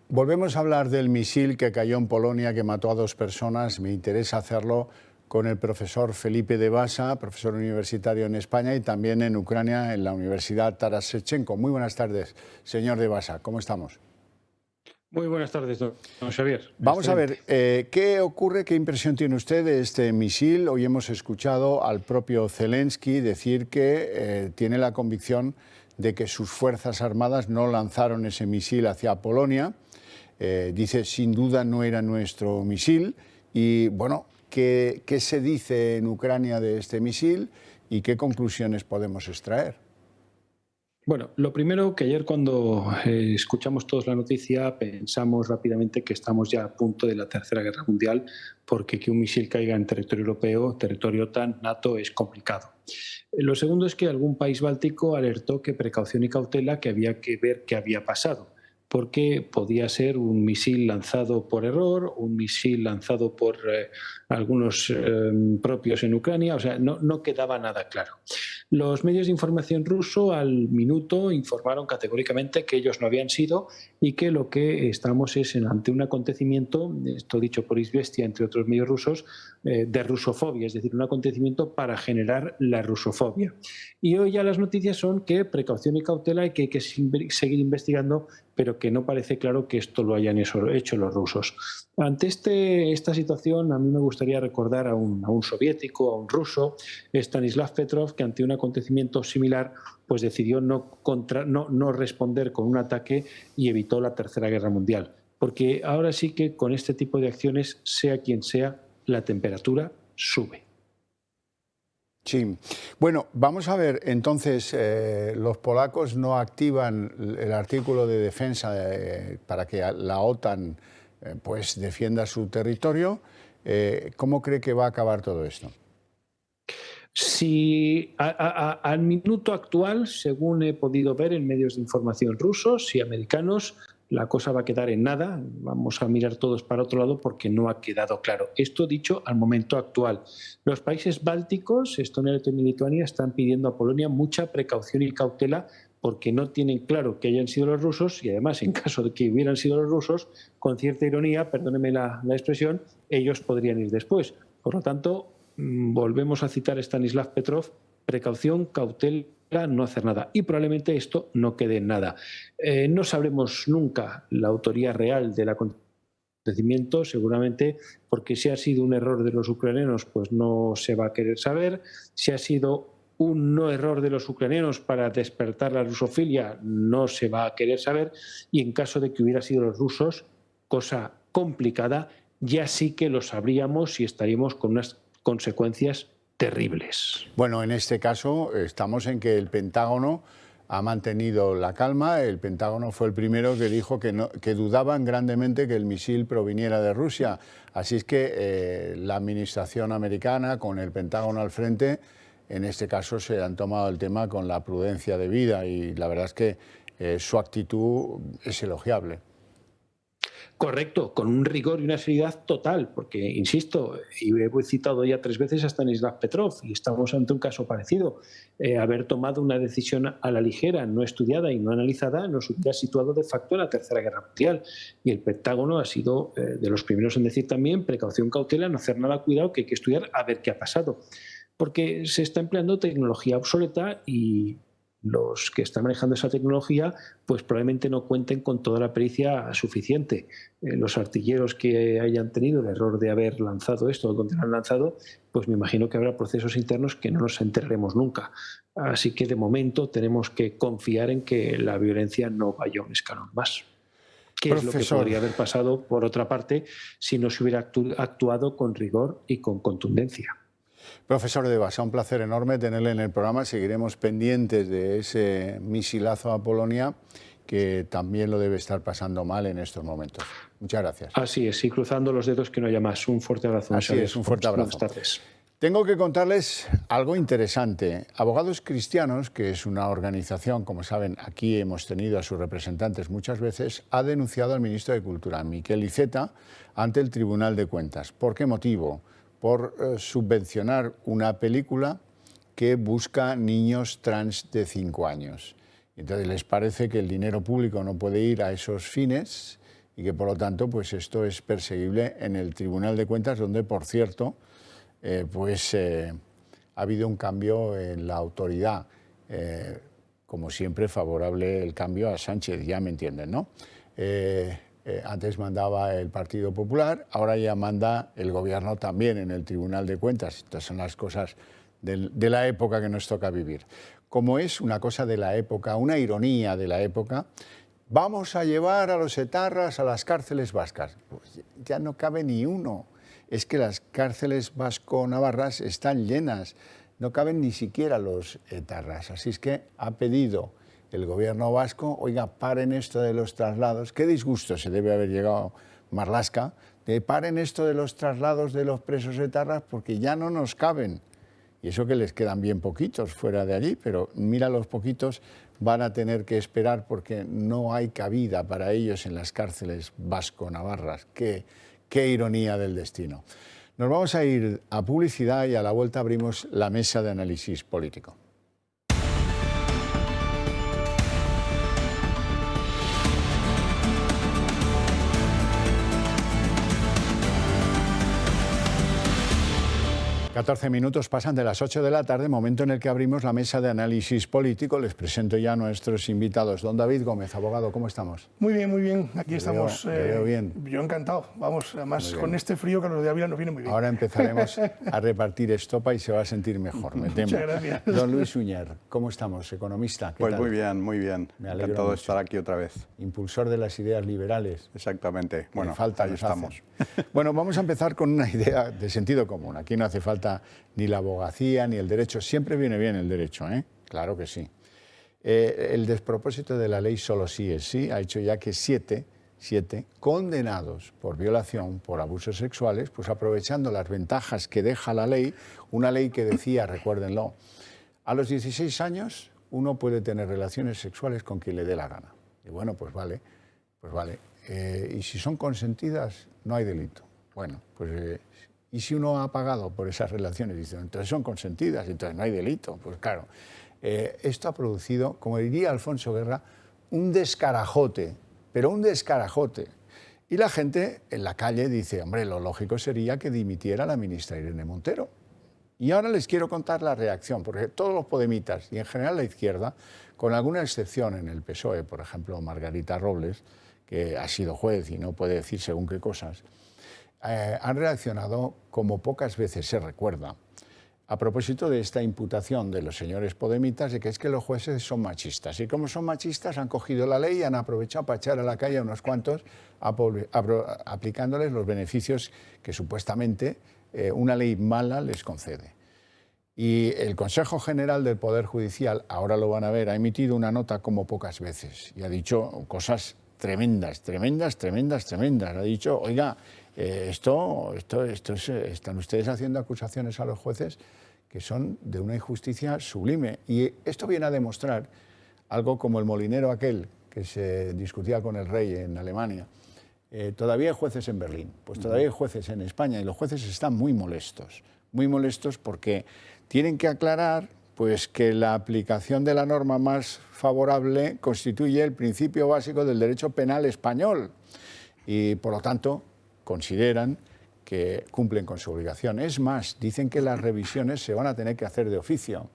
volvemos a hablar del misil que cayó en Polonia, que mató a 2 personas. Me interesa hacerlo con el profesor Felipe de Basa, profesor universitario en España y también en Ucrania, en la Universidad Taras Shevchenko. Muy buenas tardes, señor de Basa. ¿Cómo estamos? Muy buenas tardes, don Xavier. Vamos a ver, ¿qué ocurre? ¿Qué impresión tiene usted de este misil? Hoy hemos escuchado al propio Zelensky decir que tiene la convicción de que sus fuerzas armadas no lanzaron ese misil hacia Polonia. Dice, sin duda no era nuestro misil. Y bueno, ¿qué se dice en Ucrania de este misil y qué conclusiones podemos extraer? Bueno, lo primero que ayer cuando escuchamos todos la noticia pensamos rápidamente que estamos ya a punto de la Tercera Guerra Mundial, porque que un misil caiga en territorio europeo, territorio OTAN, NATO, es complicado. Lo segundo es que algún país báltico alertó que precaución y cautela, que había que ver qué había pasado. porque podía ser un misil lanzado por error, un misil lanzado por algunos propios en Ucrania, o sea, no quedaba nada claro. Los medios de información rusos al minuto informaron categóricamente que ellos no habían sido y que lo que estamos es ante un acontecimiento, esto dicho por Izvestia, entre otros medios rusos, de rusofobia, es decir, un acontecimiento para generar la rusofobia. Y hoy ya las noticias son que precaución y cautela y que hay que seguir investigando, pero que no parece claro que esto lo hayan hecho los rusos. Ante esta situación, a mí me gustaría recordar a un soviético, a un ruso, Stanislav Petrov, que ante un acontecimiento similar pues decidió no responder con un ataque y evitó la Tercera Guerra Mundial. Porque ahora sí que con este tipo de acciones, sea quien sea, la temperatura sube. Sí. Bueno, vamos a ver, entonces, los polacos no activan el artículo de defensa para que la OTAN pues defienda su territorio. ¿Cómo cree que va a acabar todo esto? Si al minuto actual, según he podido ver en medios de información rusos y americanos, la cosa va a quedar en nada. Vamos a mirar todos para otro lado porque no ha quedado claro. Esto dicho al momento actual. Los países bálticos, Estonia, Letonia y Lituania, están pidiendo a Polonia mucha precaución y cautela porque no tienen claro que hayan sido los rusos y además, en caso de que hubieran sido los rusos, con cierta ironía, perdóneme la expresión, ellos podrían ir después. Por lo tanto, volvemos a citar a Stanislav Petrov, precaución, cautela, no hacer nada. Y probablemente esto no quede en nada. No sabremos nunca la autoría real del acontecimiento, seguramente, porque si ha sido un error de los ucranianos, pues no se va a querer saber. Si ha sido un no error de los ucranianos para despertar la rusofilia, no se va a querer saber. Y en caso de que hubiera sido los rusos, cosa complicada, ya sí que lo sabríamos y estaríamos con unas consecuencias terribles. Bueno, en este caso estamos en que el Pentágono ha mantenido la calma. El Pentágono fue el primero que dijo que dudaban grandemente que el misil proviniera de Rusia. Así es que la administración americana, con el Pentágono al frente, en este caso se han tomado el tema con la prudencia debida y la verdad es que su actitud es elogiable. Correcto, con un rigor y una seriedad total, porque, insisto, y he citado ya 3 veces a Stanislav Petrov, y estamos ante un caso parecido. Haber tomado una decisión a la ligera, no estudiada y no analizada, nos hubiera situado de facto en la Tercera Guerra Mundial. Y el Pentágono ha sido de los primeros en decir también precaución, cautela, no hacer nada, cuidado, que hay que estudiar a ver qué ha pasado. Porque se está empleando tecnología obsoleta y los que están manejando esa tecnología pues probablemente no cuenten con toda la pericia suficiente. Los artilleros que hayan tenido el error de haber lanzado esto o donde lo han lanzado, pues me imagino que habrá procesos internos que no nos enteraremos nunca. Así que de momento tenemos que confiar en que la violencia no vaya un escalón más. ¿Qué es lo que podría haber pasado, por otra parte, si no se hubiera actuado con rigor y con contundencia? Profesor Debasa, un placer enorme tenerle en el programa. Seguiremos pendientes de ese misilazo a Polonia, que también lo debe estar pasando mal en estos momentos. Muchas gracias. Así es, y cruzando los dedos que no haya más. Un fuerte abrazo. Así es, un fuerte abrazo. Buenas tardes. Tengo que contarles algo interesante. Abogados Cristianos, que es una organización, como saben, aquí hemos tenido a sus representantes muchas veces, ha denunciado al ministro de Cultura, Miquel Iceta, ante el Tribunal de Cuentas. ¿Por qué motivo? Por subvencionar una película que busca niños trans de 5 años. Entonces les parece que el dinero público no puede ir a esos fines y que por lo tanto pues esto es perseguible en el Tribunal de Cuentas, donde por cierto ha habido un cambio en la autoridad, como siempre favorable el cambio a Sánchez, ya me entienden, ¿no? Antes mandaba el Partido Popular, ahora ya manda el Gobierno también en el Tribunal de Cuentas. Estas son las cosas de la época que nos toca vivir. Como es una cosa de la época, una ironía de la época, vamos a llevar a los etarras a las cárceles vascas. Pues ya no cabe ni uno. Es que las cárceles vasco-navarras están llenas, no caben ni siquiera los etarras. Así es que ha pedido el gobierno vasco, oiga, paren esto de los traslados. Qué disgusto se debe haber llegado Marlaska, de paren esto de los traslados de los presos etarras porque ya no nos caben. Y eso que les quedan bien poquitos fuera de allí, pero mira los poquitos, van a tener que esperar porque no hay cabida para ellos en las cárceles vasco-navarras. Qué ironía del destino. Nos vamos a ir a publicidad y a la vuelta abrimos la mesa de análisis político. ...14 minutos pasan de las 8 de la tarde, momento en el que abrimos la mesa de análisis político. Les presento ya a nuestros invitados. Don David Gómez, abogado, ¿cómo estamos? Muy bien, muy bien. Aquí estamos. Te veo bien. Yo encantado. Vamos, además con este frío que a los de Ávila nos viene muy bien. Ahora empezaremos a repartir estopa y se va a sentir mejor, me temo. Muchas gracias. Don Luis Uñer, ¿cómo estamos? Economista. Pues tal? Muy bien, muy bien. Me alegro encantado de mucho. estar aquí otra vez. Impulsor de las ideas liberales. Exactamente. Bueno, ahí estamos. Bueno, vamos a empezar con una idea de sentido común. Aquí no hace falta ni la abogacía ni el derecho. Siempre viene bien el derecho, ¿eh? Claro que sí. El despropósito de la ley solo sí es sí ha hecho ya que siete condenados por violación, por abusos sexuales, pues aprovechando las ventajas que deja la ley, una ley que decía, recuérdenlo, a los 16 años uno puede tener relaciones sexuales con quien le dé la gana. Y bueno, pues vale. Y si son consentidas, no hay delito. Bueno, pues... y si uno ha pagado por esas relaciones, dicen, entonces son consentidas, entonces no hay delito. Pues claro, esto ha producido, como diría Alfonso Guerra, un descarajote, pero un descarajote. Y la gente en la calle dice, hombre, lo lógico sería que dimitiera la ministra Irene Montero. Y ahora les quiero contar la reacción, porque todos los podemitas, y en general la izquierda, con alguna excepción en el PSOE, por ejemplo, Margarita Robles, que ha sido juez y no puede decir según qué cosas, han reaccionado como pocas veces se recuerda a propósito de esta imputación de los señores podemitas de que es que los jueces son machistas. Y como son machistas han cogido la ley y han aprovechado para echar a la calle a unos cuantos aplicándoles los beneficios que supuestamente una ley mala les concede. Y el Consejo General del Poder Judicial, ahora lo van a ver, ha emitido una nota como pocas veces y ha dicho cosas tremendas. Ha dicho, oiga, están ustedes haciendo acusaciones a los jueces que son de una injusticia sublime. Y esto viene a demostrar algo como el molinero aquel que se discutía con el rey en Alemania. Todavía hay jueces en Berlín, pues todavía hay jueces en España y los jueces están muy molestos porque tienen que aclarar pues que la aplicación de la norma más favorable constituye el principio básico del derecho penal español y, por lo tanto, consideran que cumplen con su obligación. Es más, dicen que las revisiones se van a tener que hacer de oficio,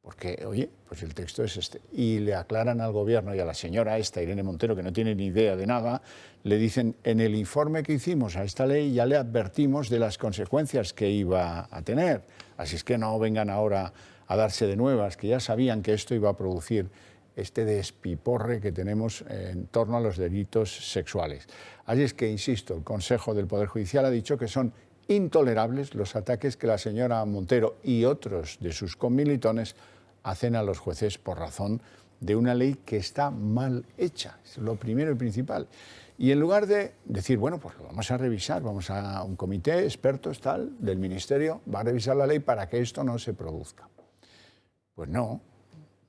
porque, oye, pues el texto es este. Y le aclaran al gobierno y a la señora esta, Irene Montero, que no tiene ni idea de nada, le dicen, en el informe que hicimos a esta ley ya le advertimos de las consecuencias que iba a tener. Así es que no vengan ahora a darse de nuevas, que ya sabían que esto iba a producir este despiporre que tenemos en torno a los delitos sexuales. Así es que, insisto, el Consejo del Poder Judicial ha dicho que son intolerables los ataques que la señora Montero y otros de sus conmilitones hacen a los jueces por razón de una ley que está mal hecha. Es lo primero y principal. Y en lugar de decir, bueno, pues lo vamos a revisar, vamos a un comité, expertos, tal, del Ministerio, va a revisar la ley para que esto no se produzca. Pues no,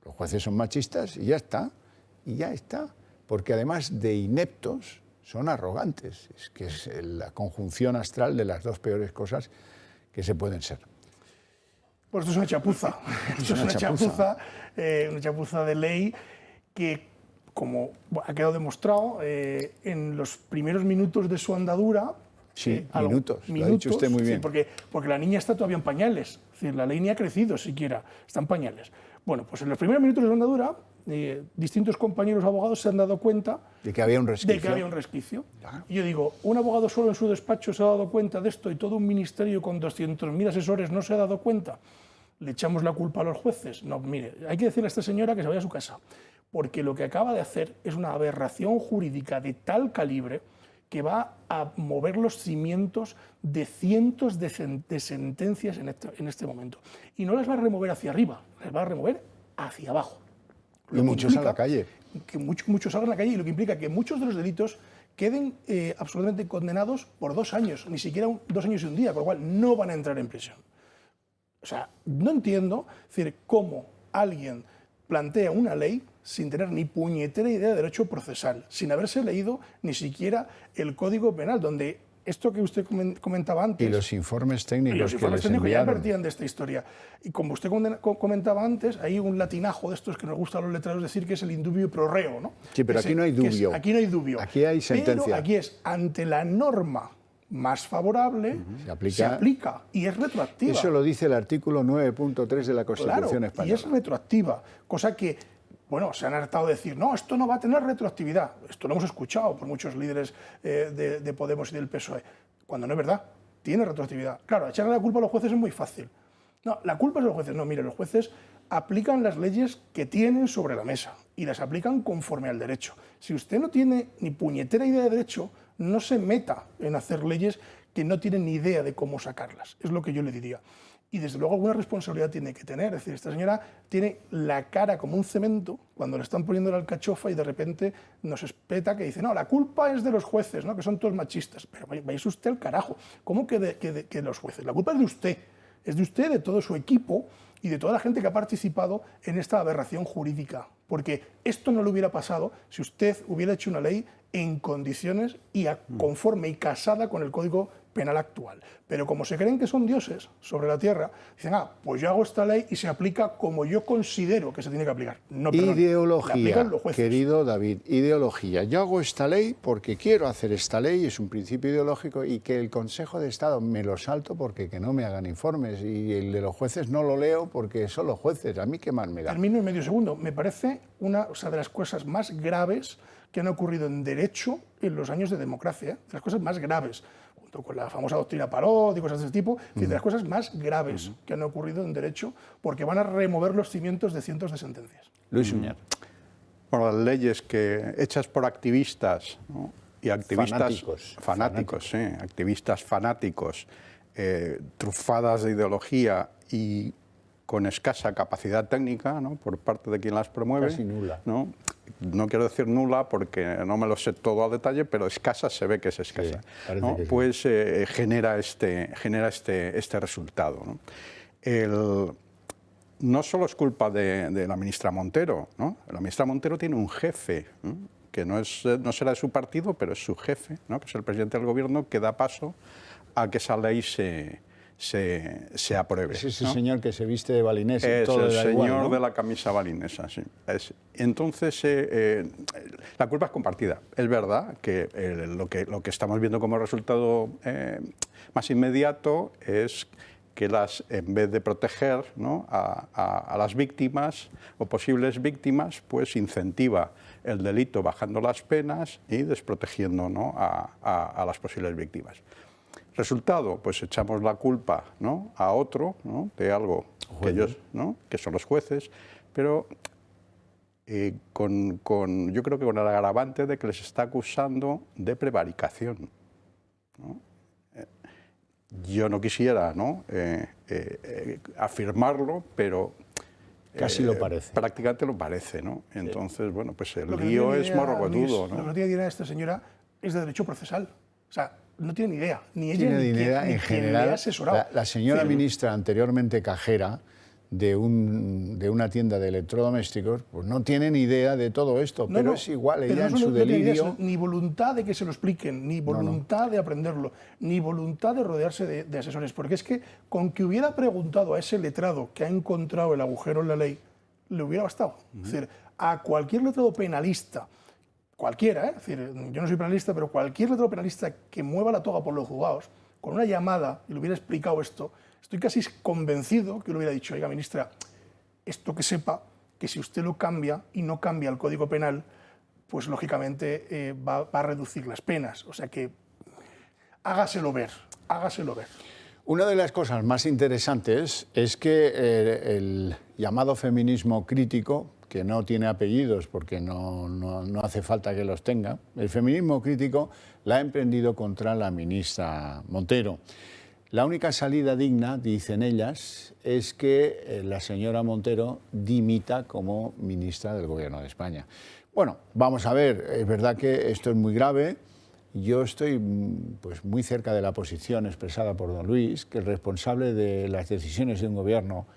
los jueces son machistas y ya está, porque además de ineptos, son arrogantes. Es que es la conjunción astral de las dos peores cosas que se pueden ser. Pues esto es una chapuza. Esto es una chapuza de ley que, como ha quedado demostrado, en los primeros minutos de su andadura... Sí, minutos, lo ha dicho usted muy bien. Sí, porque la niña está todavía en pañales, es decir, la ley ni ha crecido siquiera, está en pañales. Bueno, pues en los primeros minutos de su andadura, distintos compañeros abogados se han dado cuenta de que había un resquicio. Claro. Y yo digo, un abogado solo en su despacho se ha dado cuenta de esto y todo un ministerio con 200.000 asesores no se ha dado cuenta. ¿Le echamos la culpa a los jueces? No, mire, hay que decirle a esta señora que se vaya a su casa, porque lo que acaba de hacer es una aberración jurídica de tal calibre que va a mover los cimientos de cientos de sentencias en este momento. Y no las va a remover hacia arriba, las va a remover hacia abajo. Y muchos a la calle. Que muchos salgan a la calle, y lo que implica que muchos de los delitos queden absolutamente condenados por 2 años, ni siquiera 2 años y un día, con lo cual no van a entrar en prisión. O sea, no entiendo cómo alguien plantea una ley sin tener ni puñetera idea de derecho procesal, sin haberse leído ni siquiera el Código Penal, donde esto que usted comentaba antes... Y los informes técnicos y los informes que les técnicos ya enviaron. advertían de esta historia. Y como usted comentaba antes, hay un latinajo de estos que nos gusta a los letrados decir que es el indubio pro reo, ¿no? Sí, pero aquí no hay dubio. Aquí no hay dubio. Aquí hay sentencia. Pero aquí es ante la norma más favorable, se aplica y es retroactiva. Eso lo dice el artículo 9.3 de la Constitución española. Y es retroactiva, cosa que, bueno, se han hartado de decir, no, esto no va a tener retroactividad. Esto lo hemos escuchado por muchos líderes de Podemos y del PSOE, cuando no es verdad, tiene retroactividad. Claro, echarle la culpa a los jueces es muy fácil. No, la culpa es de los jueces. No, mire, los jueces aplican las leyes que tienen sobre la mesa y las aplican conforme al derecho. Si usted no tiene ni puñetera idea de derecho, no se meta en hacer leyes que no tienen ni idea de cómo sacarlas. Es lo que yo le diría. Y desde luego alguna responsabilidad tiene que tener. Es decir, esta señora tiene la cara como un cemento cuando le están poniendo la alcachofa y de repente nos espeta que dice, no, la culpa es de los jueces, ¿no? Que son todos machistas. Pero vais usted al carajo. ¿Cómo que de los jueces? La culpa es de usted. Es de usted, de todo su equipo y de toda la gente que ha participado en esta aberración jurídica. Porque esto no le hubiera pasado si usted hubiera hecho una ley en condiciones y conforme y casada con el Código Penal actual. Pero como se creen que son dioses sobre la tierra, dicen, pues yo hago esta ley y se aplica como yo considero que se tiene que aplicar. No, perdón, ideología, querido David, ideología. Yo hago esta ley porque quiero hacer esta ley, es un principio ideológico, y que el Consejo de Estado me lo salto porque que no me hagan informes, y el de los jueces no lo leo porque son los jueces. ¿A mí qué más me da? Termino en medio segundo. Me parece una de las cosas más graves que han ocurrido en derecho en los años de democracia, de las cosas más graves, junto con la famosa doctrina Parot y cosas de ese tipo, de las cosas más graves que han ocurrido en derecho, porque van a remover los cimientos de cientos de sentencias. Luis Uñar. Bueno, las leyes hechas por activistas, ¿no? Y activistas fanáticos. Sí, activistas fanáticos, trufadas de ideología y con escasa capacidad técnica, ¿no? Por parte de quien las promueve. Casi nula. No quiero decir nula porque no me lo sé todo a detalle, pero escasa se ve que es escasa. Sí, ¿no? Que pues genera este resultado, ¿no? No solo es culpa de la ministra Montero, ¿no? La ministra Montero tiene un jefe, ¿no? Que no será de su partido, pero es su jefe, ¿no? Que es el presidente del gobierno, que da paso a que esa ley se apruebe. Es ese señor que se viste de balinés. Es todo el señor igual, ¿no? de la camisa balinesa, sí. Entonces, la culpa es compartida. Es verdad que lo que estamos viendo como resultado más inmediato es que en vez de proteger, ¿no? a las víctimas o posibles víctimas, pues incentiva el delito bajando las penas y desprotegiendo, ¿no? a las posibles víctimas. Resultado, pues echamos la culpa, ¿no? a otro, ¿no? de algo que ellos, ¿no? que son los jueces, pero yo creo que con el agravante de que les está acusando de prevaricación, ¿no? Yo no quisiera, ¿no? Afirmarlo, pero casi lo parece. Prácticamente lo parece, ¿no? Entonces, bueno, pues el lío es morrocotudo, ¿no? Lo que tiene idea esta señora es de derecho procesal. O sea, no tiene ni idea, ni ella tiene ni idea quien, en general. le ha asesorado. La señora ministra, anteriormente cajera de una tienda de electrodomésticos, pues no tiene ni idea de todo esto, pero es igual, ella en su delirio... Ni voluntad de que se lo expliquen, ni voluntad de aprenderlo, ni voluntad de rodearse de asesores, porque es que con que hubiera preguntado a ese letrado que ha encontrado el agujero en la ley, le hubiera bastado. Es decir, a cualquier letrado penalista, cualquiera, es decir, yo no soy penalista, pero cualquier letrado penalista que mueva la toga por los juzgados, con una llamada y le hubiera explicado esto, estoy casi convencido que le hubiera dicho, oiga, ministra, esto que sepa, que si usted lo cambia y no cambia el Código Penal, pues lógicamente va a reducir las penas. O sea que hágaselo ver, hágaselo ver. Una de las cosas más interesantes es que el llamado feminismo crítico, que no tiene apellidos porque no hace falta que los tenga, el feminismo crítico la ha emprendido contra la ministra Montero. La única salida digna, dicen ellas, es que la señora Montero dimita como ministra del Gobierno de España. Bueno, vamos a ver, es verdad que esto es muy grave. Yo estoy pues, muy cerca de la posición expresada por don Luis, que el responsable de las decisiones de un gobierno,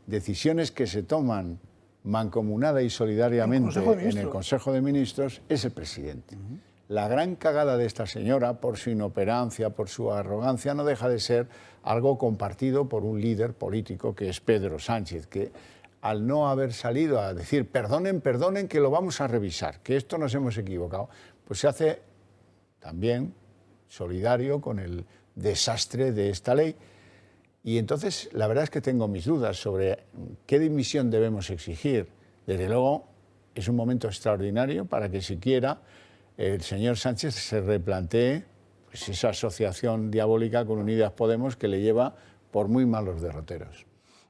decisiones que se toman mancomunada y solidariamente en el Consejo de Ministros, es el presidente. La gran cagada de esta señora, por su inoperancia, por su arrogancia, no deja de ser algo compartido por un líder político que es Pedro Sánchez, que al no haber salido a decir perdonen, perdonen, que lo vamos a revisar, que esto nos hemos equivocado, pues se hace también solidario con el desastre de esta ley. Y entonces la verdad es que tengo mis dudas sobre qué dimisión debemos exigir. Desde luego es un momento extraordinario para que siquiera el señor Sánchez se replantee pues, esa asociación diabólica con Unidas Podemos que le lleva por muy malos derroteros.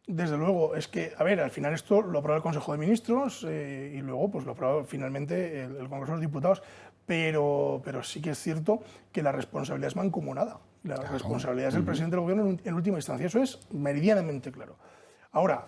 Desde luego, es que, a ver, al final esto lo aprueba el Consejo de Ministros y luego pues lo aprueba finalmente el Congreso de los Diputados, pero sí que es cierto que la responsabilidad es mancomunada. La responsabilidad es del presidente del Gobierno en última instancia, eso es meridianamente claro. Ahora,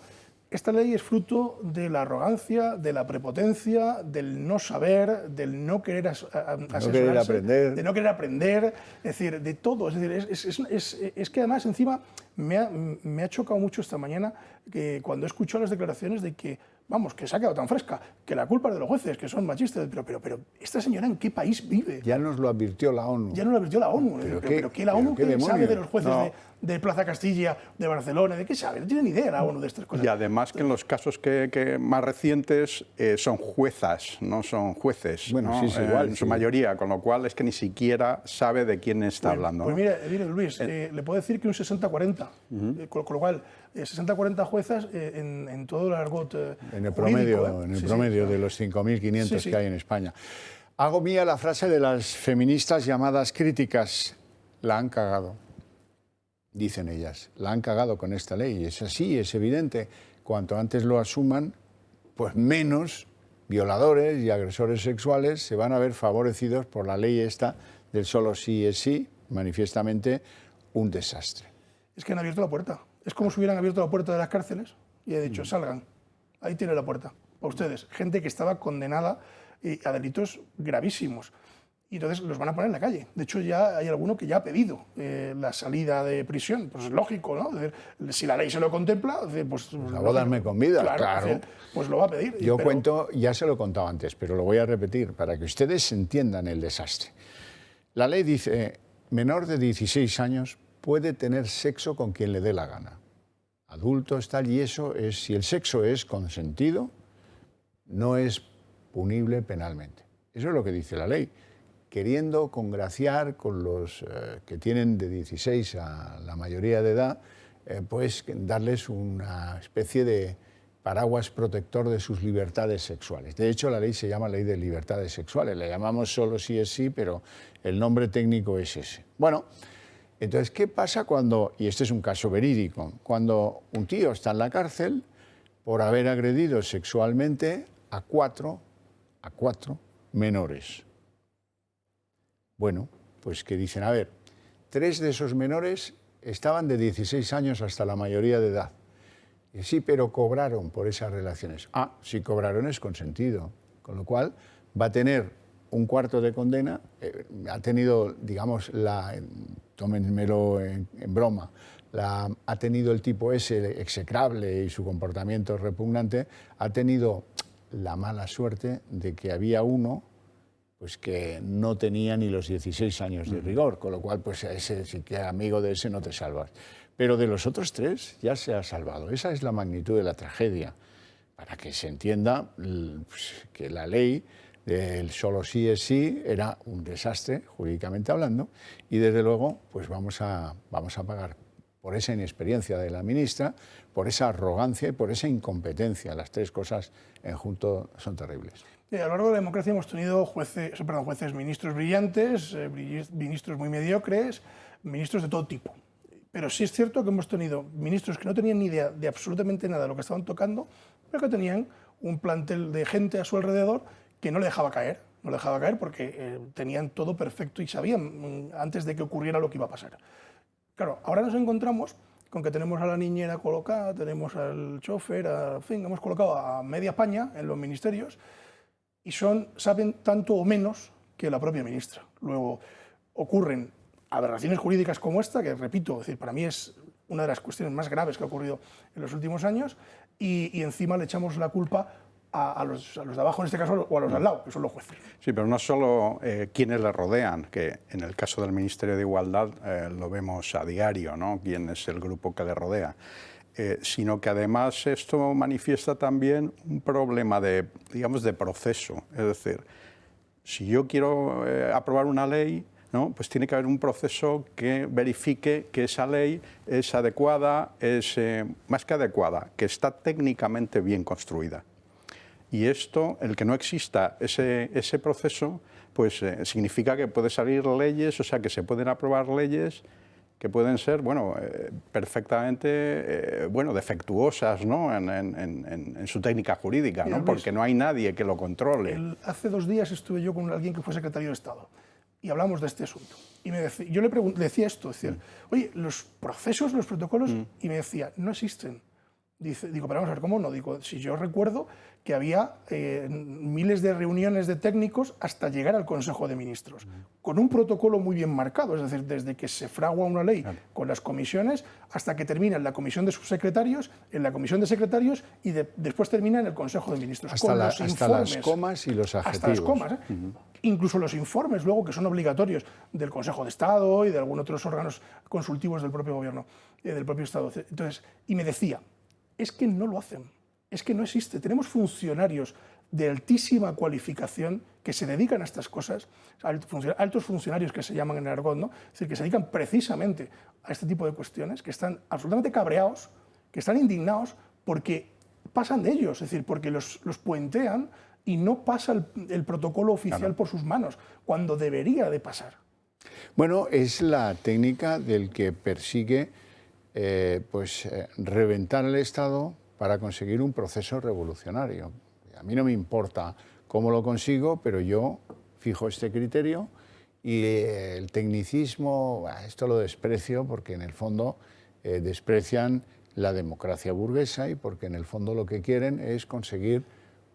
esta ley es fruto de la arrogancia, de la prepotencia, del no saber, del no querer asesorarse, de no querer aprender, es decir, de todo. Es decir, es que además encima me ha chocado mucho esta mañana que cuando he escuchado las declaraciones de que, vamos, que se ha quedado tan fresca, que la culpa es de los jueces, que son machistas, pero ¿esta señora en qué país vive? Ya nos lo advirtió la ONU. Ya nos lo advirtió la ONU. ¿Pero qué la ONU qué sabe de los jueces de Plaza Castilla, de Barcelona? ¿De qué sabe? No tiene ni idea la ONU de estas cosas. Y además que en los casos que más recientes son juezas, no son jueces. Bueno, ¿no? sí, es igual. En su mayoría, con lo cual es que ni siquiera sabe de quién está hablando. Pues mire, Luis, le puedo decir que un 60-40, con lo cual 60-40 juezas en todo el argot en el jurídico, promedio de los 5.500 que hay en España. Hago mía la frase de las feministas llamadas críticas. La han cagado, dicen ellas. La han cagado con esta ley. Es así, es evidente. Cuanto antes lo asuman, pues menos violadores y agresores sexuales se van a ver favorecidos por la ley esta del solo sí es sí, manifiestamente un desastre. Es que han abierto la puerta. Es como si hubieran abierto la puerta de las cárceles y he dicho, salgan, ahí tiene la puerta, para ustedes. Gente que estaba condenada a delitos gravísimos. Y entonces los van a poner en la calle. De hecho, ya hay alguno que ya ha pedido la salida de prisión. Pues es lógico, ¿no? Si la ley se lo contempla, pues... La bodarme con vida, claro. Pues lo va a pedir. Yo cuento, ya se lo he contado antes, pero lo voy a repetir para que ustedes entiendan el desastre. La ley dice, menor de 16 años puede tener sexo con quien le dé la gana. Adultos, tal, y eso es, si el sexo es consentido, no es punible penalmente. Eso es lo que dice la ley, queriendo congraciar con los que tienen de 16 a la mayoría de edad, pues darles una especie de paraguas protector de sus libertades sexuales. De hecho, la ley se llama Ley de Libertades Sexuales, la llamamos solo sí es sí, pero el nombre técnico es ese. Bueno, entonces, ¿qué pasa cuando, y este es un caso verídico, cuando un tío está en la cárcel por haber agredido sexualmente a cuatro menores? Bueno, pues que dicen, a ver, 3 de esos menores estaban de 16 años hasta la mayoría de edad. Y sí, pero cobraron por esas relaciones. Ah, si cobraron es consentido, con lo cual va a tener un cuarto de condena, ha tenido, digamos, tómenmelo en broma, ha tenido el tipo ese execrable y su comportamiento repugnante, ha tenido la mala suerte de que había uno pues que no tenía ni los 16 años de rigor, con lo cual pues a ese, si que amigo de ese no te salvas. Pero de los otros 3 ya se ha salvado. Esa es la magnitud de la tragedia, para que se entienda pues, que la ley del solo sí es sí era un desastre, jurídicamente hablando, y desde luego pues vamos a pagar por esa inexperiencia de la ministra, por esa arrogancia y por esa incompetencia. Las 3 cosas en junto son terribles. A lo largo de la democracia hemos tenido ministros brillantes, ministros muy mediocres, ministros de todo tipo. Pero sí es cierto que hemos tenido ministros que no tenían ni idea de absolutamente nada de lo que estaban tocando, pero que tenían un plantel de gente a su alrededor que no le dejaba caer. No le dejaba caer porque tenían todo perfecto y sabían antes de que ocurriera lo que iba a pasar. Claro, ahora nos encontramos con que tenemos a la niñera colocada, tenemos al chofer, en fin, hemos colocado a media España en los ministerios y saben tanto o menos que la propia ministra. Luego ocurren aberraciones jurídicas como esta, que repito, es decir, para mí es una de las cuestiones más graves que ha ocurrido en los últimos años, y encima le echamos la culpa a los de abajo, en este caso, o a los de al lado, que son los jueces. Sí, pero no solo quienes le rodean, que en el caso del Ministerio de Igualdad lo vemos a diario, ¿no? Quién es el grupo que le rodea, sino que además esto manifiesta también un problema de, digamos, de proceso. Es decir, si yo quiero aprobar una ley, ¿no? Pues tiene que haber un proceso que verifique que esa ley es adecuada, es más que adecuada, que está técnicamente bien construida. Y esto, el que no exista ese proceso, pues significa que puede salir leyes, o sea, que se pueden aprobar leyes que pueden ser, bueno, perfectamente, bueno, defectuosas, ¿no? en su técnica jurídica, ¿no? Porque no hay nadie que lo controle. Hace 2 días estuve yo con alguien que fue secretario de Estado y hablamos de este asunto. Y yo le decía esto, decía, oye, los procesos, los protocolos, y me decía, no existen. Digo, pero vamos a ver, ¿cómo no? Digo, si yo recuerdo que había miles de reuniones de técnicos hasta llegar al Consejo de Ministros, con un protocolo muy bien marcado, es decir, desde que se fragua una ley con las comisiones hasta que termina en la comisión de subsecretarios, en la comisión de secretarios y después termina en el Consejo de Ministros. Hasta las comas y los adjetivos. Hasta las comas, ¿eh? Incluso los informes luego que son obligatorios del Consejo de Estado y de algunos otros órganos consultivos del propio gobierno, del propio Estado. Entonces, y me decía, es que no lo hacen, es que no existe. Tenemos funcionarios de altísima cualificación que se dedican a estas cosas, altos funcionarios que se llaman en el argot, ¿no? Es decir, que se dedican precisamente a este tipo de cuestiones, que están absolutamente cabreados, que están indignados porque pasan de ellos, es decir, porque los puentean y no pasa el protocolo oficial por sus manos, cuando debería de pasar. Bueno, es la técnica del que persigue reventar el Estado para conseguir un proceso revolucionario. A mí no me importa cómo lo consigo, pero yo fijo este criterio y el tecnicismo, esto lo desprecio porque en el fondo desprecian la democracia burguesa y porque en el fondo lo que quieren es conseguir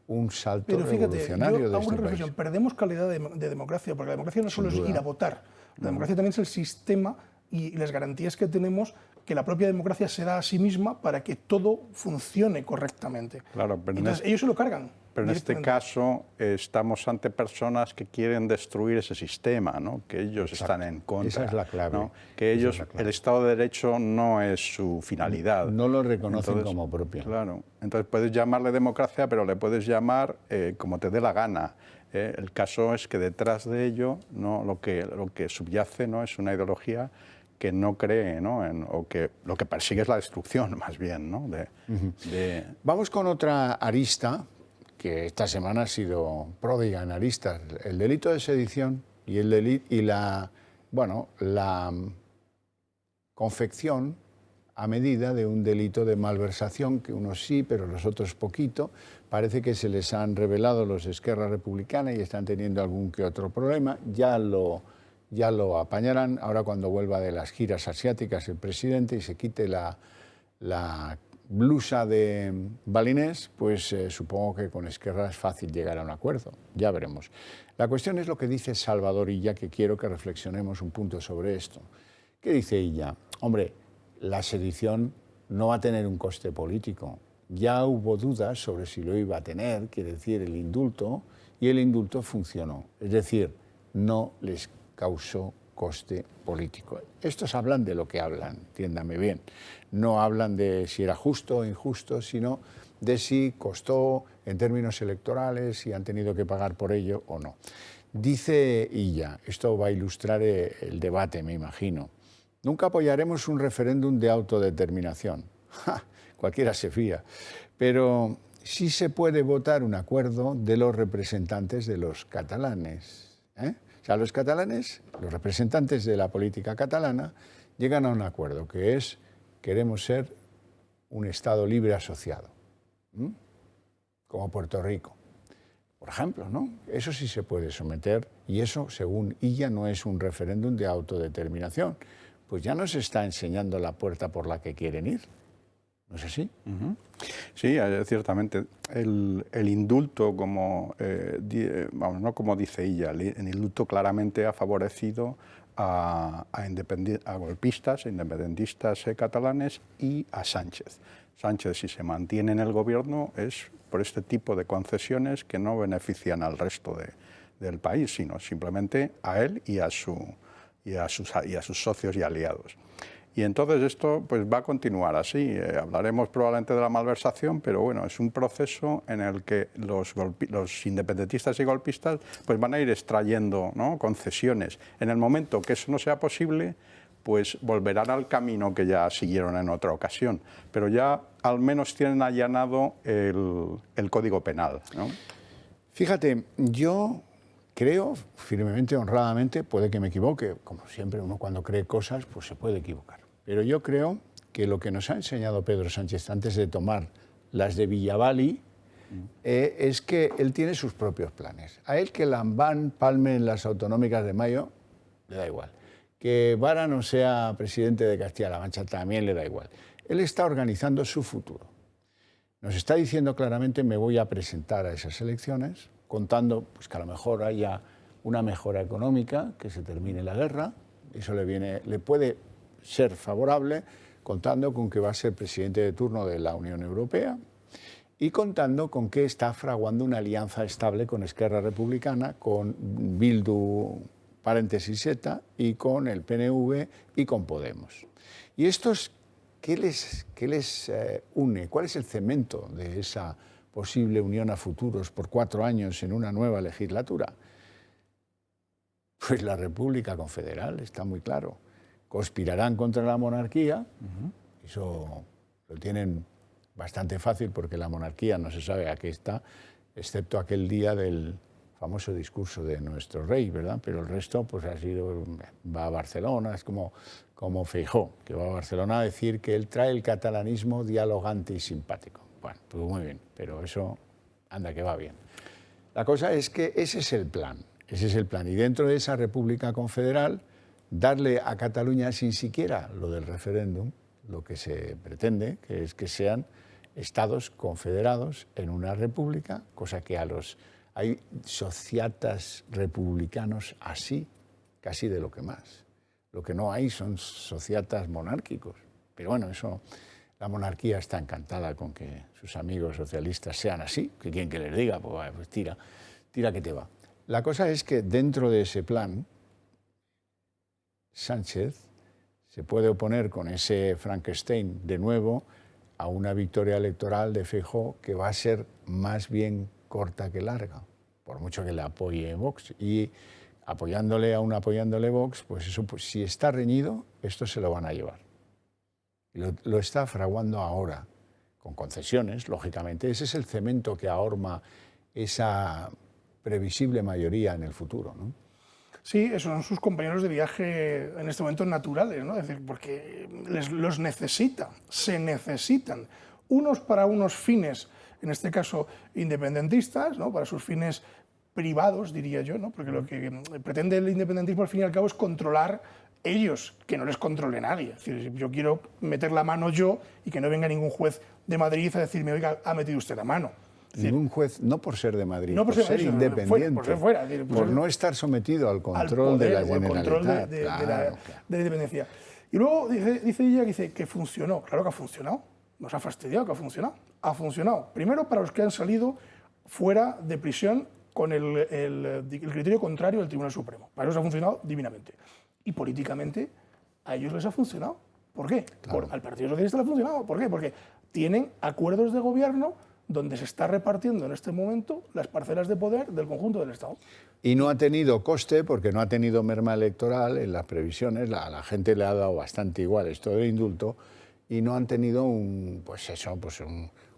un salto revolucionario de este país. Perdemos calidad de democracia, porque la democracia no solo es ir a votar, la democracia también es el sistema y las garantías que tenemos que la propia democracia se da a sí misma para que todo funcione correctamente. Claro, pero entonces ellos se lo cargan. Pero en este caso estamos ante personas que quieren destruir ese sistema, ¿no? Que ellos están en contra. Esa es la clave. ¿no? Que ellos, el Estado de Derecho no es su finalidad. No lo reconocen como propio. Claro. Entonces puedes llamarle democracia, pero le puedes llamar como te dé la gana. El caso es que detrás de ello, ¿no? lo que subyace, ¿no? Es una ideología que no cree, ¿no? O que lo que persigue es la destrucción, más bien, ¿no? Vamos con otra arista que esta semana ha sido pródiga en aristas, el delito de sedición y la confección a medida de un delito de malversación, que unos sí, pero los otros poquito. Parece que se les han revelado los de Esquerra Republicana y están teniendo algún que otro problema. Ya lo apañarán ahora cuando vuelva de las giras asiáticas el presidente y se quite la blusa de balinés, pues supongo que con Esquerra es fácil llegar a un acuerdo. Ya veremos. La cuestión es lo que dice Salvador Illa, que quiero que reflexionemos un punto sobre esto. ¿Qué dice Illa? Hombre, la sedición no va a tener un coste político. Ya hubo dudas sobre si lo iba a tener, quiere decir el indulto, y el indulto funcionó. Es decir, no les causó coste político. Estos hablan de lo que hablan, entiéndame bien. No hablan de si era justo o injusto, sino de si costó en términos electorales, si han tenido que pagar por ello o no. Dice Illa, esto va a ilustrar el debate, me imagino, nunca apoyaremos un referéndum de autodeterminación. ¡Ja! Cualquiera se fía. Pero sí se puede votar un acuerdo de los representantes de los catalanes. O sea, los catalanes, los representantes de la política catalana, llegan a un acuerdo que es, queremos ser un Estado libre asociado, como Puerto Rico, por ejemplo, ¿no? Eso sí se puede someter y eso, según Illa, no es un referéndum de autodeterminación. Pues ya nos está enseñando la puerta por la que quieren ir. ¿No es así? Sí, ciertamente. El indulto, como, no como dice ella, el indulto claramente ha favorecido a golpistas, a independentistas catalanes y a Sánchez. Sánchez, si se mantiene en el gobierno, es por este tipo de concesiones que no benefician al resto del país, sino simplemente a él y a sus socios y aliados. Y entonces esto pues va a continuar así. Hablaremos probablemente de la malversación, pero bueno, es un proceso en el que los independentistas y golpistas pues van a ir extrayendo, ¿no?, concesiones. En el momento que eso no sea posible, pues volverán al camino que ya siguieron en otra ocasión. Pero ya al menos tienen allanado el Código Penal, ¿no? Fíjate, yo creo firmemente, honradamente, puede que me equivoque, como siempre uno cuando cree cosas pues se puede equivocar. Pero yo creo que lo que nos ha enseñado Pedro Sánchez antes de tomar las de Villavali es que él tiene sus propios planes. A él que Lambán palme en las autonómicas de mayo, le da igual. Que Vara no sea presidente de Castilla-La Mancha también le da igual. Él está organizando su futuro. Nos está diciendo claramente, me voy a presentar a esas elecciones, contando pues, que a lo mejor haya una mejora económica, que se termine la guerra, eso le puede ser favorable, contando con que va a ser presidente de turno de la Unión Europea y contando con que está fraguando una alianza estable con Esquerra Republicana, con Bildu, paréntesis ETA, y con el PNV y con Podemos. ¿Y estos qué les une? ¿Cuál es el cemento de esa posible unión a futuros por 4 años en una nueva legislatura? Pues la República Confederal, está muy claro. Conspirarán contra la monarquía, eso lo tienen bastante fácil porque la monarquía no se sabe a qué está, excepto aquel día del famoso discurso de nuestro rey, ¿verdad? Pero el resto pues ha sido, va a Barcelona, es como Feijóo, que va a Barcelona a decir que él trae el catalanismo dialogante y simpático. Bueno, pues muy bien, pero eso anda que va bien. La cosa es que ese es el plan, y dentro de esa República Confederal darle a Cataluña sin siquiera lo del referéndum, lo que se pretende, que es que sean estados confederados en una república, cosa que hay sociatas republicanos así, casi de lo que más. Lo que no hay son sociatas monárquicos. Pero bueno, la monarquía está encantada con que sus amigos socialistas sean así, que quien que les diga, pues tira que te va. La cosa es que dentro de ese plan, Sánchez se puede oponer con ese Frankenstein de nuevo a una victoria electoral de Feijóo que va a ser más bien corta que larga, por mucho que le apoye Vox. Y apoyándole Vox, pues eso, pues, si está reñido, esto se lo van a llevar. Y lo está fraguando ahora, con concesiones, lógicamente. Ese es el cemento que ahorma esa previsible mayoría en el futuro, ¿no? Sí, esos son sus compañeros de viaje en este momento naturales, ¿no? Es decir, porque los necesita, se necesitan, unos para unos fines, en este caso independentistas, ¿no?, para sus fines privados, diría yo, ¿no?, porque lo que pretende el independentismo al fin y al cabo es controlar ellos, que no les controle nadie. Es decir, yo quiero meter la mano yo y que no venga ningún juez de Madrid a decirme, oiga, ha metido usted la mano. Ningún juez, no por ser de Madrid, no por ser independiente, por ser fuera, por no estar sometido al control de la Generalitat. De la independencia. Y luego dice ella que funcionó. Claro que ha funcionado. Nos ha fastidiado que ha funcionado. Ha funcionado. Primero para los que han salido fuera de prisión con el criterio contrario del Tribunal Supremo. Para ellos ha funcionado divinamente. Y políticamente a ellos les ha funcionado. ¿Por qué? Claro. Al Partido Socialista le ha funcionado. ¿Por qué? Porque tienen acuerdos de gobierno donde se está repartiendo en este momento las parcelas de poder del conjunto del Estado. Y no ha tenido coste, porque no ha tenido merma electoral en las previsiones, a la gente le ha dado bastante igual esto del indulto, y no han tenido un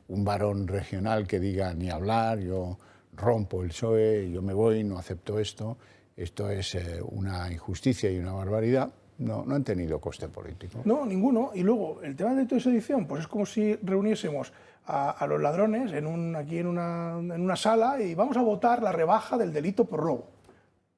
varón regional que diga ni hablar, yo rompo el PSOE, yo me voy, no acepto esto es una injusticia y una barbaridad. No han tenido coste político. No, ninguno. Y luego, el tema de toda esa edición, pues es como si reuniésemos a los ladrones aquí en una sala y vamos a votar la rebaja del delito por robo.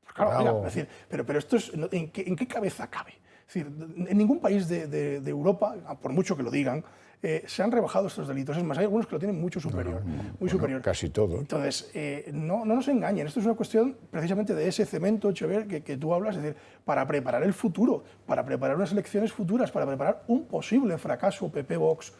Pues claro, mira, es decir, pero esto es, ¿en qué cabeza cabe? Es decir, en ningún país de Europa, por mucho que lo digan, se han rebajado estos delitos. Es más, hay algunos que lo tienen mucho superior. Muy superior. Casi todo. Entonces, no nos engañen. Esto es una cuestión precisamente de ese cemento, Xavier, que tú hablas, es decir, para preparar el futuro, para preparar unas elecciones futuras, para preparar un posible fracaso PP-Vox,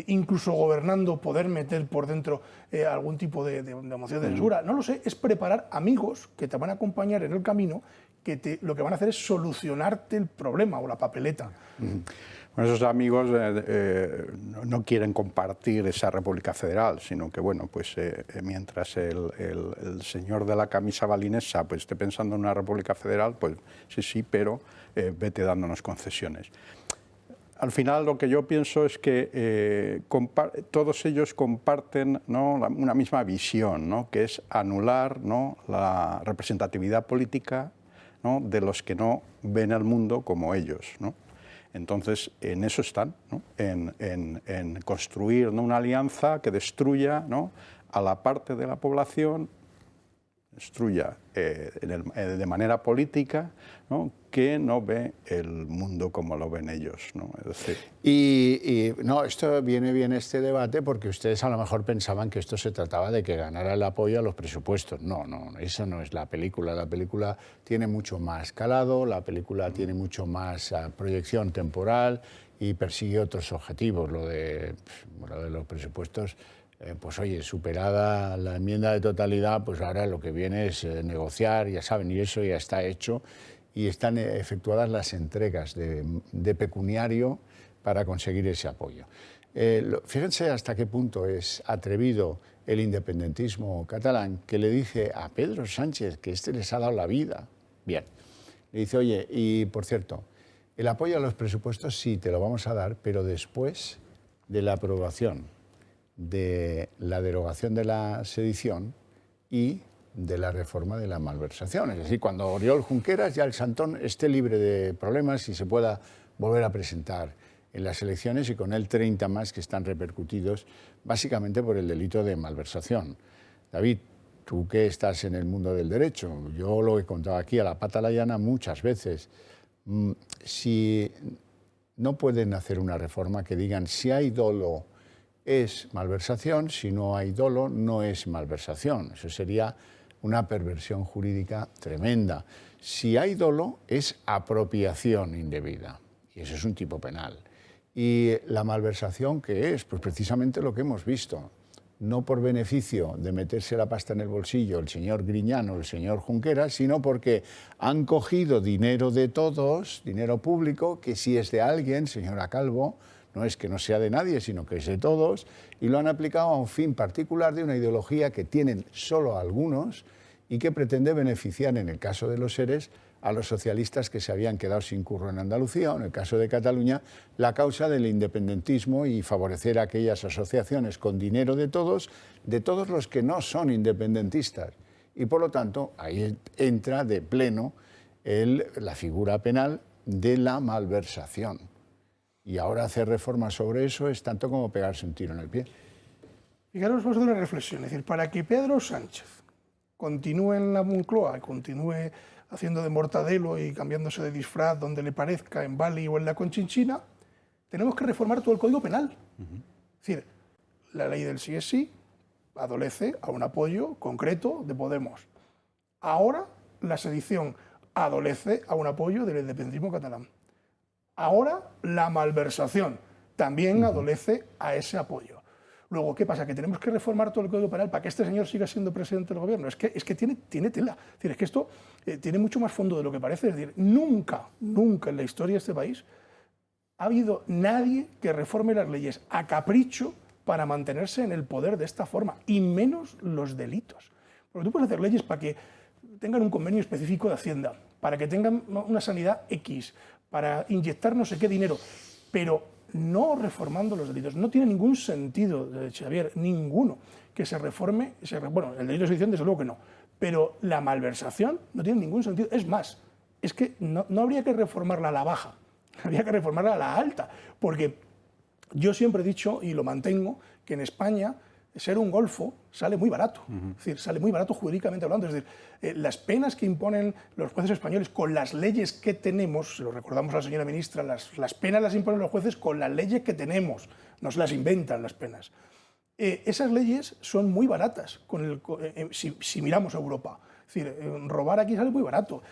incluso gobernando, poder meter por dentro algún tipo de moción de censura. No lo sé, es preparar amigos que te van a acompañar en el camino, que lo que van a hacer es solucionarte el problema o la papeleta. Bueno, esos amigos no quieren compartir esa República Federal, sino que, bueno, pues mientras el señor de la camisa balinesa pues, esté pensando en una República Federal, pues sí, pero vete dándonos concesiones. Al final lo que yo pienso es que todos ellos comparten, ¿no?, una misma visión, ¿no?, que es anular, ¿no?, la representatividad política, ¿no?, de los que no ven el mundo como ellos, ¿no? Entonces, en eso están, ¿no?, en construir, ¿no?, una alianza que destruya, ¿no?, a la parte de la población, destruya de manera política, ¿no?, que no ve el mundo como lo ven ellos, ¿no? Es decir, y no, esto viene bien este debate porque ustedes a lo mejor pensaban que esto se trataba de que ganara el apoyo a los presupuestos. No, eso no es la película. La película tiene mucho más calado, la película tiene mucho más proyección temporal y persigue otros objetivos. Lo de los presupuestos, pues oye, superada la enmienda de totalidad, pues ahora lo que viene es negociar, ya saben, y eso ya está hecho, y están efectuadas las entregas de pecuniario para conseguir ese apoyo. Fíjense hasta qué punto es atrevido el independentismo catalán, que le dice a Pedro Sánchez que les ha dado la vida. Bien, le dice, oye, y por cierto, el apoyo a los presupuestos sí te lo vamos a dar, pero después de la aprobación de la derogación de la sedición y de la reforma de la malversación. Es decir, cuando Oriol Junqueras ya el Santón esté libre de problemas y se pueda volver a presentar en las elecciones, y con él 30 más que están repercutidos básicamente por el delito de malversación. David, tú que estás en el mundo del derecho, yo lo he contado aquí a la pata la llana muchas veces, si no pueden hacer una reforma que digan si hay dolo es malversación, si no hay dolo no es malversación. Eso sería una perversión jurídica tremenda. Si hay dolo es apropiación indebida y eso es un tipo penal. Y la malversación, ¿qué es? Pues precisamente lo que hemos visto. No por beneficio de meterse la pasta en el bolsillo el señor Griñán o el señor Junqueras, sino porque han cogido dinero de todos, dinero público, que si es de alguien, señora Calvo, no es que no sea de nadie, sino que es de todos, y lo han aplicado a un fin particular de una ideología que tienen solo algunos y que pretende beneficiar, en el caso de los seres, a los socialistas que se habían quedado sin curro en Andalucía, o en el caso de Cataluña, la causa del independentismo y favorecer a aquellas asociaciones con dinero de todos los que no son independentistas. Y por lo tanto, ahí entra de pleno la figura penal de la malversación. Y ahora hacer reformas sobre eso es tanto como pegarse un tiro en el pie. Fijaros, vamos a hacer una reflexión. Es decir, para que Pedro Sánchez continúe en la Moncloa, continúe haciendo de Mortadelo y cambiándose de disfraz donde le parezca, en Bali o en la Conchinchina, tenemos que reformar todo el Código Penal. Es decir, la ley del sí es sí adolece a un apoyo concreto de Podemos. Ahora la sedición adolece a un apoyo del independentismo catalán. Ahora la malversación también adolece a ese apoyo. Luego, ¿qué pasa? ¿Que tenemos que reformar todo el Código Penal para que este señor siga siendo presidente del gobierno? Es que tiene tela. Es decir, es que esto tiene mucho más fondo de lo que parece. Es decir, nunca en la historia de este país ha habido nadie que reforme las leyes a capricho para mantenerse en el poder de esta forma, y menos los delitos. Porque tú puedes hacer leyes para que tengan un convenio específico de Hacienda, para que tengan una sanidad X, para inyectar no sé qué dinero, pero no reformando los delitos. No tiene ningún sentido, Xavier, ninguno, que se reforme, bueno, el delito de sedición desde luego que no, pero la malversación no tiene ningún sentido. Es más, es que no habría que reformarla a la baja, habría que reformarla a la alta, porque yo siempre he dicho, y lo mantengo, que en España ser un golfo sale muy barato, es decir, sale muy barato jurídicamente hablando. Es decir, las penas que imponen los jueces españoles con las leyes que tenemos, se lo recordamos a la señora ministra, las penas las imponen los jueces con las leyes que tenemos, no se las inventan las penas. Esas leyes son muy baratas si miramos a Europa. Es decir, robar aquí sale muy barato,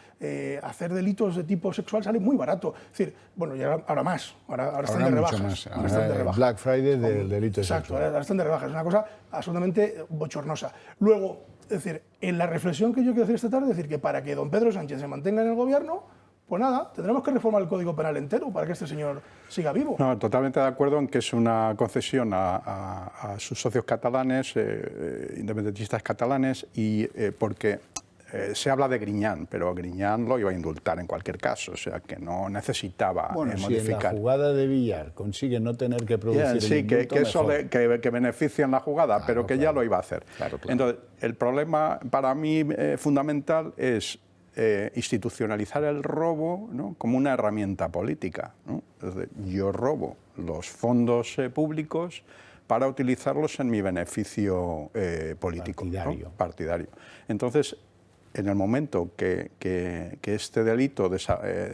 hacer delitos de tipo sexual sale muy barato. Es decir, bueno, y ahora más, ahora están de rebajas. Ahora están de rebajas. Black Friday del delito sexual. Exacto, ahora están de rebajas, es una cosa absolutamente bochornosa. Luego, es decir, en la reflexión que yo quiero hacer esta tarde, es decir, que para que don Pedro Sánchez se mantenga en el gobierno, pues nada, tendremos que reformar el Código Penal entero para que este señor siga vivo. No, totalmente de acuerdo en que es una concesión a sus socios catalanes, independentistas catalanes, y porque se habla de Griñán, pero Griñán lo iba a indultar en cualquier caso, o sea que no necesitaba modificar. Si en la jugada de Villar consigue no tener que producir sí, el indulto, que beneficia en la jugada, claro, pero que ya lo iba a hacer. Claro. Entonces, el problema para mí fundamental es institucionalizar el robo, ¿no?, como una herramienta política, ¿no? Es decir, yo robo los fondos públicos para utilizarlos en mi beneficio político, partidario. ¿No? Partidario. Entonces, en el momento que este delito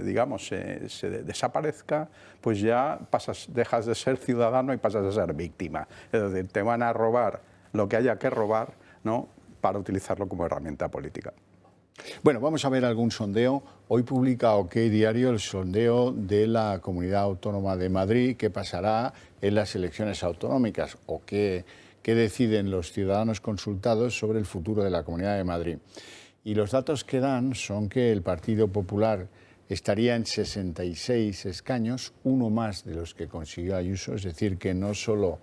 digamos, se desaparezca, pues ya dejas de ser ciudadano y pasas a ser víctima. Es decir, te van a robar lo que haya que robar, ¿no?, para utilizarlo como herramienta política. Bueno, vamos a ver algún sondeo. Hoy publica OK Diario el sondeo de la Comunidad Autónoma de Madrid, que pasará en las elecciones autonómicas, o qué deciden los ciudadanos consultados sobre el futuro de la Comunidad de Madrid. Y los datos que dan son que el Partido Popular estaría en 66 escaños, uno más de los que consiguió Ayuso, es decir, que no solo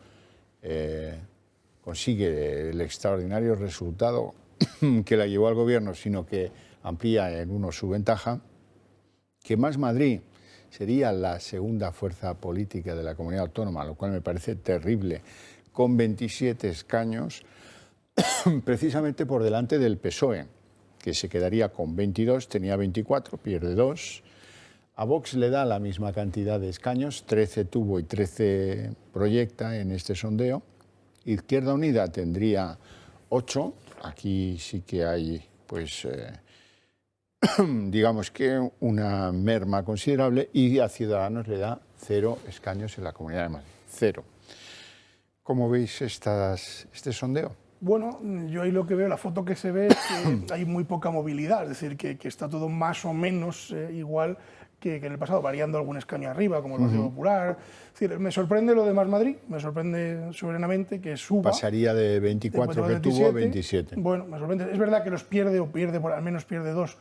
consigue el extraordinario resultado que la llevó al gobierno, sino que amplía en uno su ventaja, que Más Madrid sería la segunda fuerza política de la comunidad autónoma, lo cual me parece terrible, con 27 escaños, precisamente por delante del PSOE, que se quedaría con 22, tenía 24, pierde 2. A Vox le da la misma cantidad de escaños, 13 tuvo y 13 proyecta en este sondeo. Izquierda Unida tendría 8, aquí sí que hay, pues, digamos que una merma considerable, y a Ciudadanos le da 0 escaños en la Comunidad de Madrid, 0. ¿Cómo veis este sondeo? Bueno, yo ahí lo que veo, la foto que se ve es que hay muy poca movilidad, es decir, que está todo más o menos igual que en el pasado, variando algún escaño arriba, como el Partido Popular. Es decir, me sorprende lo de Más Madrid, me sorprende soberanamente que suba. Pasaría de 24 que tuvo a 27. Bueno, me sorprende. Es verdad que los pierde, al menos pierde 2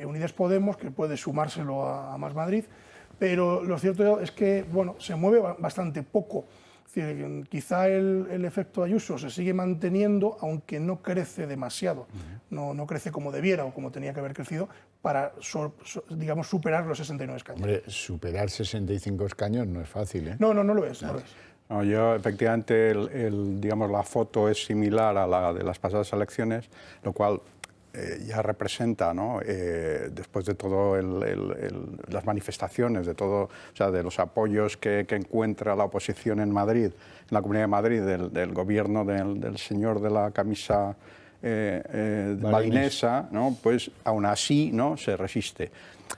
Unidas Podemos, que puede sumárselo a Más Madrid, pero lo cierto es que, bueno, se mueve bastante poco. Es decir, quizá el efecto Ayuso se sigue manteniendo, aunque no crece demasiado, no crece como debiera o como tenía que haber crecido para, digamos, superar los 69 escaños. Hombre, superar 65 escaños no es fácil, ¿eh? No lo es, no lo es. No, yo, efectivamente, digamos, la foto es similar a la de las pasadas elecciones, lo cual ya representa, ¿no?, después de todo las manifestaciones, de todo, o sea, de los apoyos que encuentra la oposición en Madrid, en la Comunidad de Madrid, del gobierno del señor de la camisa balinesa, ¿no?, pues aún así, ¿no?, se resiste.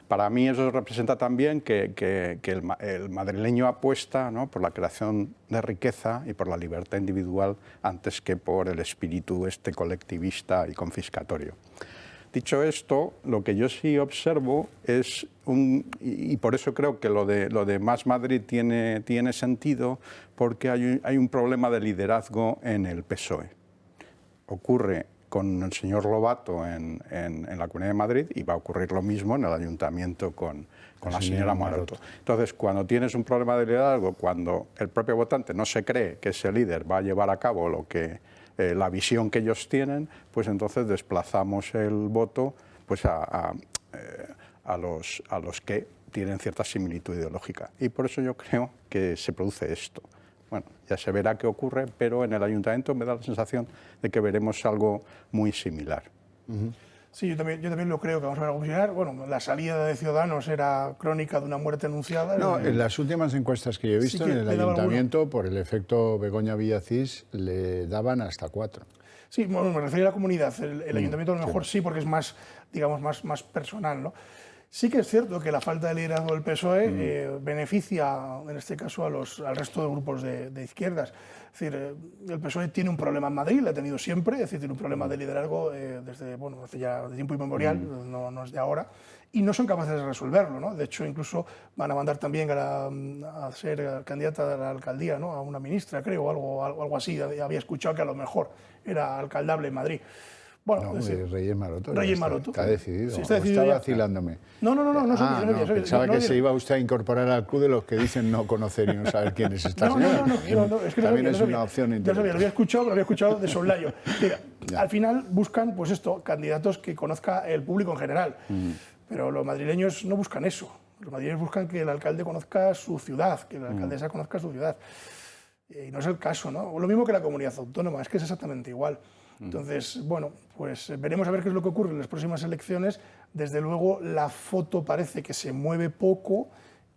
Para mí eso representa también que el madrileño apuesta, ¿no?, por la creación de riqueza y por la libertad individual antes que por el espíritu colectivista y confiscatorio. Dicho esto, lo que yo sí observo es, y por eso creo que lo de Más Madrid tiene sentido, porque hay un problema de liderazgo en el PSOE. Ocurre con el señor Lobato en la Comunidad de Madrid, y va a ocurrir lo mismo en el Ayuntamiento con la señora Maroto. Entonces, cuando tienes un problema de liderazgo, cuando el propio votante no se cree que ese líder va a llevar a cabo la visión que ellos tienen, pues entonces desplazamos el voto, pues a los que tienen cierta similitud ideológica. Y por eso yo creo que se produce esto. Bueno, ya se verá qué ocurre, pero en el Ayuntamiento me da la sensación de que veremos algo muy similar. Sí, yo también lo creo que vamos a ver algo similar. Bueno, la salida de Ciudadanos era crónica de una muerte anunciada. No, en las últimas encuestas que yo he visto, sí que en el ayuntamiento, por el efecto Begoña Villacís, le daban hasta 4. Sí, bueno, me refiero a la comunidad. El ayuntamiento a lo mejor sí, porque es más, digamos, más personal, ¿no? Sí que es cierto que la falta de liderazgo del PSOE beneficia, en este caso, al resto de grupos de izquierdas. Es decir, el PSOE tiene un problema en Madrid, lo ha tenido siempre, es decir, tiene un problema de liderazgo desde, bueno, hace ya de tiempo inmemorial, no es de ahora, y no son capaces de resolverlo, ¿no? De hecho, incluso van a mandar también a ser candidata a la alcaldía, ¿no? A una ministra, creo, o algo así. Había escuchado que a lo mejor era alcaldable en Madrid. Bueno, no, Reyes Maroto. Reyes Maroto. Está decidido. Sí, está decidido. Está vacilándome. No sabía. Pensaba que se iba usted a incorporar al club de los que dicen no conocer y no saber quién es esta señora. No, es que también es una opción interesante. Lo había escuchado de soslayo. Al final buscan, pues esto, candidatos que conozca el público en general. Pero los madrileños no buscan eso. Los madrileños buscan que el alcalde conozca su ciudad, que la alcaldesa conozca su ciudad. Y no es el caso, ¿no? Lo mismo que la comunidad autónoma, es que es exactamente igual. Entonces, bueno, pues veremos a ver qué es lo que ocurre en las próximas elecciones. Desde luego, la foto parece que se mueve poco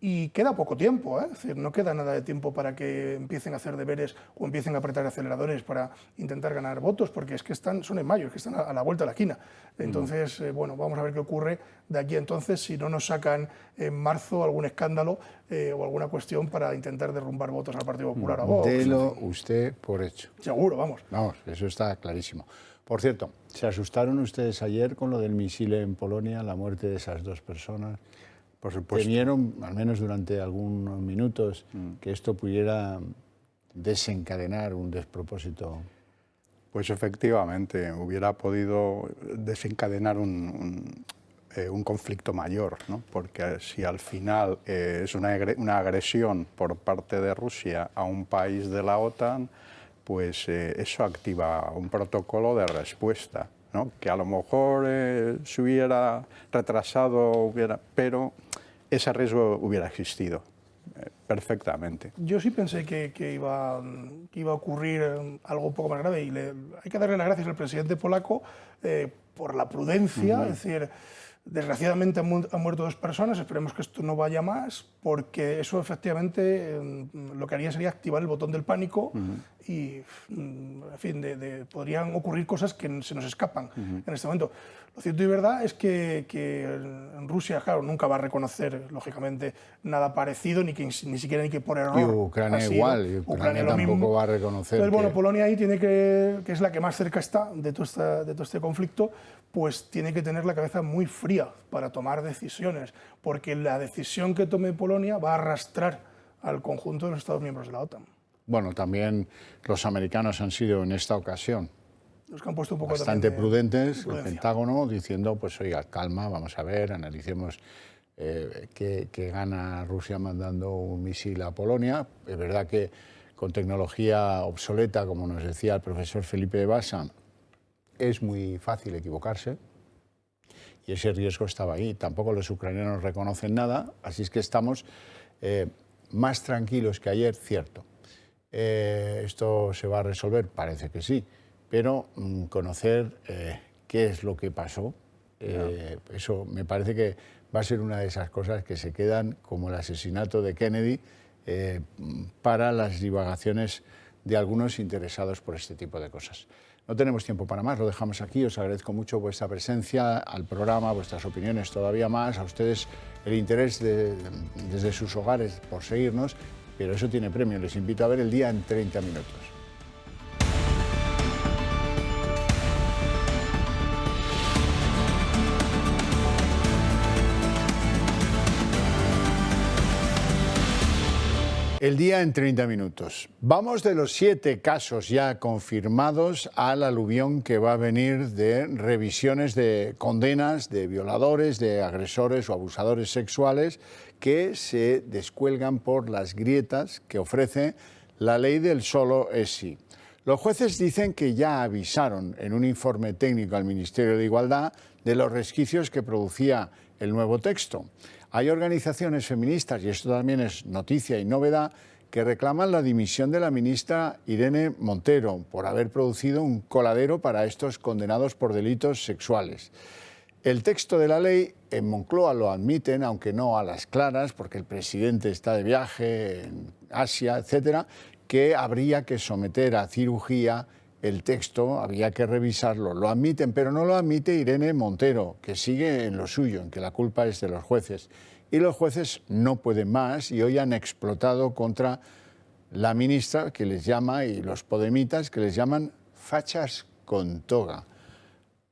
y queda poco tiempo, ¿eh? Es decir, no queda nada de tiempo para que empiecen a hacer deberes o empiecen a apretar aceleradores para intentar ganar votos, porque es que son en mayo, es que están a la vuelta de la esquina. Entonces, bueno, vamos a ver qué ocurre de aquí a entonces, si no nos sacan en marzo algún escándalo o alguna cuestión para intentar derrumbar votos al Partido Popular a Vox. Delo usted por hecho. Seguro, vamos. Vamos, eso está clarísimo. Por cierto, ¿se asustaron ustedes ayer con lo del misil en Polonia, la muerte de esas 2 personas? Por supuesto. ¿Temieron, al menos durante algunos minutos, que esto pudiera desencadenar un despropósito? Pues efectivamente, hubiera podido desencadenar un conflicto mayor, ¿no? Porque si al final es una agresión por parte de Rusia a un país de la OTAN, pues eso activa un protocolo de respuesta, ¿no? Que a lo mejor se hubiera retrasado, pero ese riesgo hubiera existido perfectamente. Yo sí pensé que iba a ocurrir algo un poco más grave y hay que darle las gracias al presidente polaco por la prudencia, es decir, desgraciadamente han muerto 2 personas, esperemos que esto no vaya más, porque eso efectivamente lo que haría sería activar el botón del pánico y, en fin, podrían ocurrir cosas que se nos escapan en este momento. Lo cierto y verdad es que en Rusia, claro, nunca va a reconocer, lógicamente, nada parecido, ni siquiera ni que por error. Y Ucrania igual, y Ucrania tampoco va a reconocer. Entonces, bueno, Polonia ahí tiene que es la que más cerca está de todo este conflicto, pues tiene que tener la cabeza muy fría para tomar decisiones, porque la decisión que tome Polonia va a arrastrar al conjunto de los Estados miembros de la OTAN. Bueno, también los americanos han sido en esta ocasión los que han puesto un poco bastante prudentes, el Pentágono, diciendo, pues oiga, calma, vamos a ver, analicemos qué gana Rusia mandando un misil a Polonia. Es verdad que con tecnología obsoleta, como nos decía el profesor Felipe de Basa, es muy fácil equivocarse y ese riesgo estaba ahí. Tampoco los ucranianos reconocen nada, así es que estamos más tranquilos que ayer, cierto. ¿Esto se va a resolver? Parece que sí, pero conocer qué es lo que pasó, eso me parece que va a ser una de esas cosas que se quedan, como el asesinato de Kennedy, para las divagaciones de algunos interesados por este tipo de cosas. No tenemos tiempo para más, lo dejamos aquí. Os agradezco mucho vuestra presencia al programa, vuestras opiniones todavía más, a ustedes el interés desde sus hogares por seguirnos, pero eso tiene premio. Les invito a ver El Día en 30 minutos. El Día en 30 minutos. Vamos de los 7 casos ya confirmados al aluvión que va a venir de revisiones de condenas de violadores, de agresores o abusadores sexuales que se descuelgan por las grietas que ofrece la ley del solo es sí. Los jueces dicen que ya avisaron en un informe técnico al Ministerio de Igualdad de los resquicios que producía el nuevo texto. Hay organizaciones feministas, y esto también es noticia y novedad, que reclaman la dimisión de la ministra Irene Montero por haber producido un coladero para estos condenados por delitos sexuales. El texto de la ley en Moncloa lo admiten, aunque no a las claras, porque el presidente está de viaje en Asia, etcétera, que habría que someter a cirugía el texto, había que revisarlo. Lo admiten, pero no lo admite Irene Montero, que sigue en lo suyo, en que la culpa es de los jueces. Y los jueces no pueden más y hoy han explotado contra la ministra, que les llama, y los podemitas, que les llaman fachas con toga.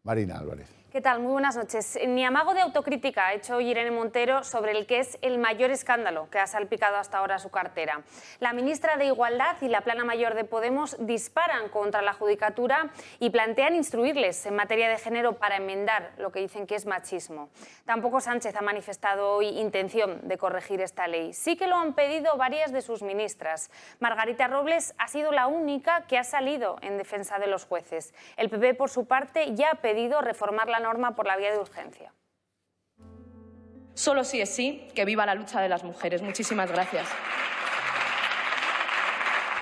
Marina Álvarez. ¿Qué tal? Muy buenas noches. Ni amago de autocrítica ha hecho Irene Montero sobre el que es el mayor escándalo que ha salpicado hasta ahora su cartera. La ministra de Igualdad y la plana mayor de Podemos disparan contra la Judicatura y plantean instruirles en materia de género para enmendar lo que dicen que es machismo. Tampoco Sánchez ha manifestado hoy intención de corregir esta ley. Sí que lo han pedido varias de sus ministras. Margarita Robles ha sido la única que ha salido en defensa de los jueces. El PP, por su parte, ya ha pedido reformar la norma por la vía de urgencia. Solo sí es sí, que viva la lucha de las mujeres. Muchísimas gracias.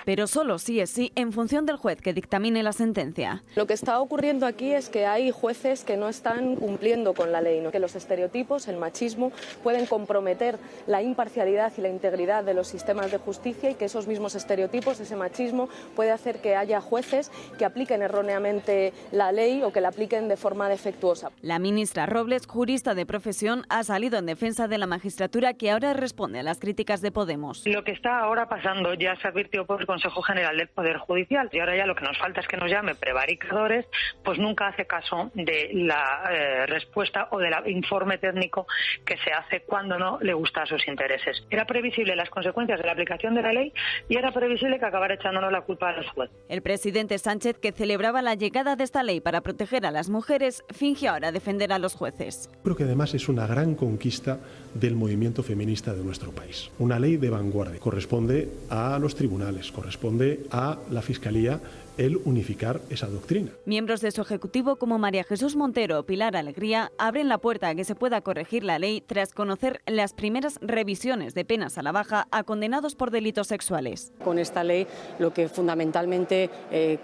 Pero solo sí es sí en función del juez que dictamine la sentencia. Lo que está ocurriendo aquí es que hay jueces que no están cumpliendo con la ley, ¿no? Que los estereotipos, el machismo, pueden comprometer la imparcialidad y la integridad de los sistemas de justicia y que esos mismos estereotipos, ese machismo, puede hacer que haya jueces que apliquen erróneamente la ley o que la apliquen de forma defectuosa. La ministra Robles, jurista de profesión, ha salido en defensa de la magistratura que ahora responde a las críticas de Podemos. Lo que está ahora pasando ya se advirtió por el Consejo General del Poder Judicial y ahora ya lo que nos falta es que nos llame prevaricadores, pues nunca hace caso de la respuesta o del informe técnico que se hace cuando no le gusta a sus intereses. Era previsible las consecuencias de la aplicación de la ley y era previsible que acabara echándonos la culpa a los jueces. El presidente Sánchez, que celebraba la llegada de esta ley para proteger a las mujeres, finge ahora defender a los jueces. Creo que además es una gran conquista del movimiento feminista de nuestro país. Una ley de vanguardia. Corresponde a los tribunales, corresponde a la Fiscalía el unificar esa doctrina. Miembros de su ejecutivo como María Jesús Montero o Pilar Alegría abren la puerta a que se pueda corregir la ley tras conocer las primeras revisiones de penas a la baja a condenados por delitos sexuales. Con esta ley lo que fundamentalmente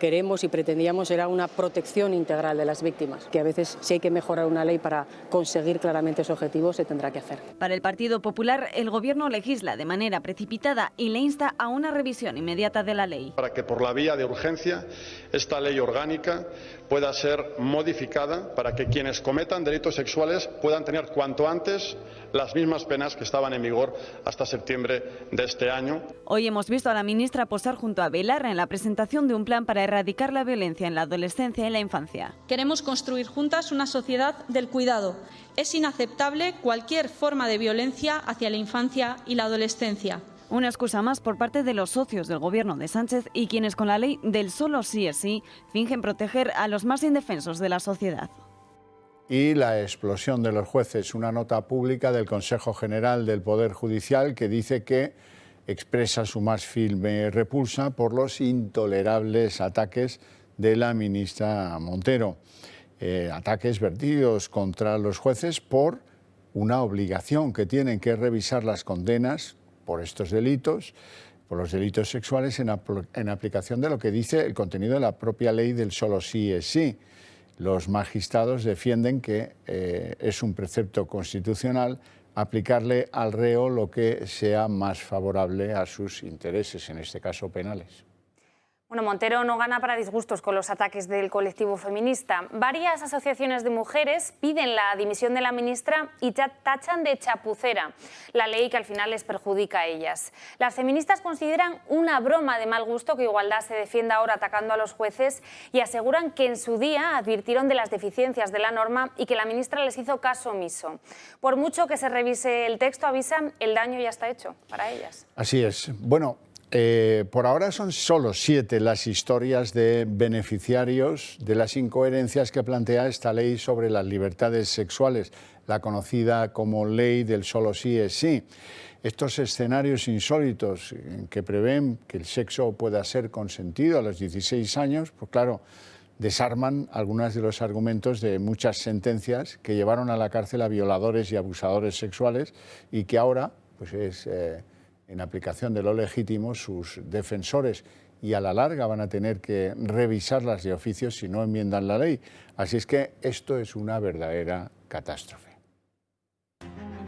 queremos y pretendíamos era una protección integral de las víctimas, que a veces si hay que mejorar una ley para conseguir claramente ese objetivo se tendrá que hacer. Para el Partido Popular, el Gobierno legisla de manera precipitada y le insta a una revisión inmediata de la ley. Para que por la vía de urgencia esta ley orgánica pueda ser modificada para que quienes cometan delitos sexuales puedan tener cuanto antes las mismas penas que estaban en vigor hasta septiembre de este año. Hoy hemos visto a la ministra posar junto a Belarra en la presentación de un plan para erradicar la violencia en la adolescencia y la infancia. Queremos construir juntas una sociedad del cuidado. Es inaceptable cualquier forma de violencia hacia la infancia y la adolescencia. Una excusa más por parte de los socios del gobierno de Sánchez y quienes con la ley del solo sí es sí fingen proteger a los más indefensos de la sociedad. Y la explosión de los jueces, una nota pública del Consejo General del Poder Judicial que dice que expresa su más firme repulsa por los intolerables ataques de la ministra Montero. Ataques vertidos contra los jueces por una obligación que tienen que revisar las condenas por estos delitos, por los delitos sexuales, en aplicación de lo que dice el contenido de la propia ley del solo sí es sí. Los magistrados defienden que es un precepto constitucional aplicarle al reo lo que sea más favorable a sus intereses, en este caso penales. Bueno, Montero no gana para disgustos con los ataques del colectivo feminista. Varias asociaciones de mujeres piden la dimisión de la ministra y tachan de chapucera la ley que al final les perjudica a ellas. Las feministas consideran una broma de mal gusto que Igualdad se defienda ahora atacando a los jueces y aseguran que en su día advirtieron de las deficiencias de la norma y que la ministra les hizo caso omiso. Por mucho que se revise el texto, avisan, el daño ya está hecho para ellas. Así es. Bueno, por ahora son solo 7 las historias de beneficiarios de las incoherencias que plantea esta ley sobre las libertades sexuales, la conocida como ley del solo sí es sí. Estos escenarios insólitos que prevén que el sexo pueda ser consentido a los 16 años, pues claro, desarman algunos de los argumentos de muchas sentencias que llevaron a la cárcel a violadores y abusadores sexuales y que ahora pues es en aplicación de lo legítimo, sus defensores y a la larga van a tener que revisarlas de oficio si no enmiendan la ley. Así es que esto es una verdadera catástrofe.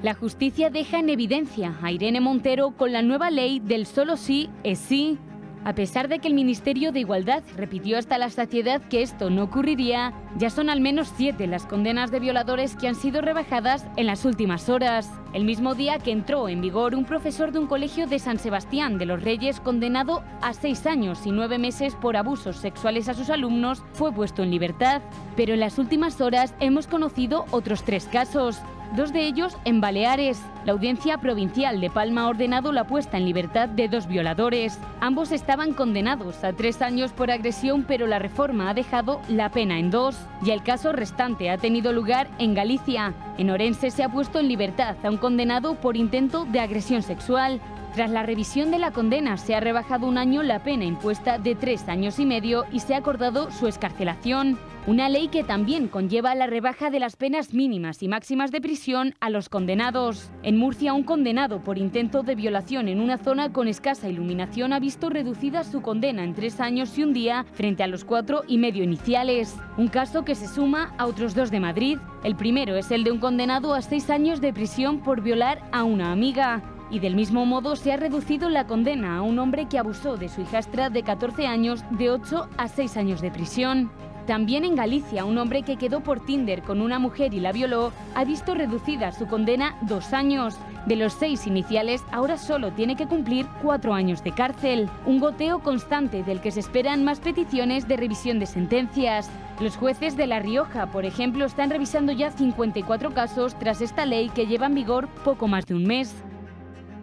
La justicia deja en evidencia a Irene Montero con la nueva ley del solo sí es sí. A pesar de que el Ministerio de Igualdad repitió hasta la saciedad que esto no ocurriría, ya son al menos 7 las condenas de violadores que han sido rebajadas en las últimas horas. El mismo día que entró en vigor, un profesor de un colegio de San Sebastián de los Reyes, condenado a 6 años y 9 meses por abusos sexuales a sus alumnos, fue puesto en libertad. Pero en las últimas horas hemos conocido otros 3 casos. 2 de ellos en Baleares. La Audiencia Provincial de Palma ha ordenado la puesta en libertad de 2 violadores. Ambos estaban condenados a 3 años por agresión, pero la reforma ha dejado la pena en 2. Y el caso restante ha tenido lugar en Galicia. En Orense se ha puesto en libertad a un condenado por intento de agresión sexual. Tras la revisión de la condena, se ha rebajado 1 año la pena impuesta de 3 años y medio y se ha acordado su excarcelación. Una ley que también conlleva la rebaja de las penas mínimas y máximas de prisión a los condenados. En Murcia, un condenado por intento de violación en una zona con escasa iluminación ha visto reducida su condena en 3 años y 1 día frente a los 4 y medio iniciales. Un caso que se suma a otros 2 de Madrid. El primero es el de un condenado a 6 años de prisión por violar a una amiga. Y del mismo modo se ha reducido la condena a un hombre que abusó de su hijastra de 14 años de 8 a 6 años de prisión. También en Galicia, un hombre que quedó por Tinder con una mujer y la violó ha visto reducida su condena 2 años. De los 6 iniciales, ahora solo tiene que cumplir 4 años de cárcel. Un goteo constante del que se esperan más peticiones de revisión de sentencias. Los jueces de La Rioja, por ejemplo, están revisando ya 54 casos tras esta ley que lleva en vigor poco más de un mes.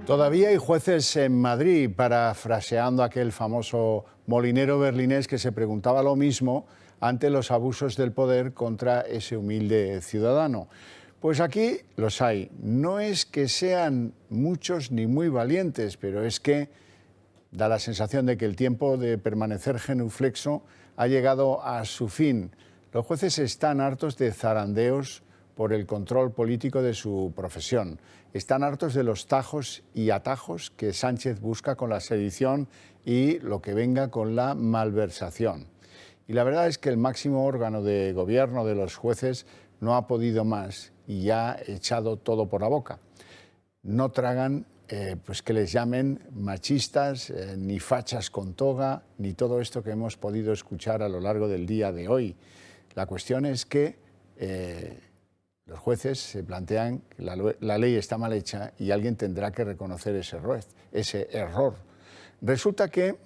Todavía hay jueces en Madrid, parafraseando aquel famoso molinero berlinés que se preguntaba lo mismo ante los abusos del poder contra ese humilde ciudadano. Pues aquí los hay. No es que sean muchos ni muy valientes, pero es que da la sensación de que el tiempo de permanecer genuflexo ha llegado a su fin. Los jueces están hartos de zarandeos por el control político de su profesión. Están hartos de los tajos y atajos que Sánchez busca con la sedición y lo que venga con la malversación. Y la verdad es que el máximo órgano de gobierno de los jueces no ha podido más y ya ha echado todo por la boca. No tragan pues que les llamen machistas, ni fachas con toga, ni todo esto que hemos podido escuchar a lo largo del día de hoy. La cuestión es que los jueces se plantean que la ley está mal hecha y alguien tendrá que reconocer ese error. Resulta que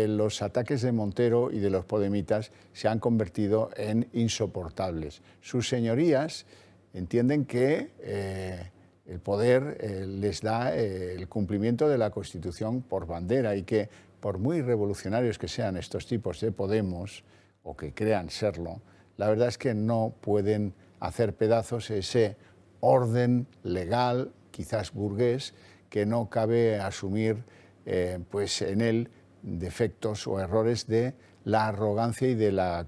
los ataques de Montero y de los podemitas se han convertido en insoportables. Sus señorías entienden que el poder les da el cumplimiento de la Constitución por bandera y que, por muy revolucionarios que sean estos tipos de Podemos, o que crean serlo, la verdad es que no pueden hacer pedazos ese orden legal, quizás burgués, que no cabe asumir pues en él defectos o errores de la arrogancia y de la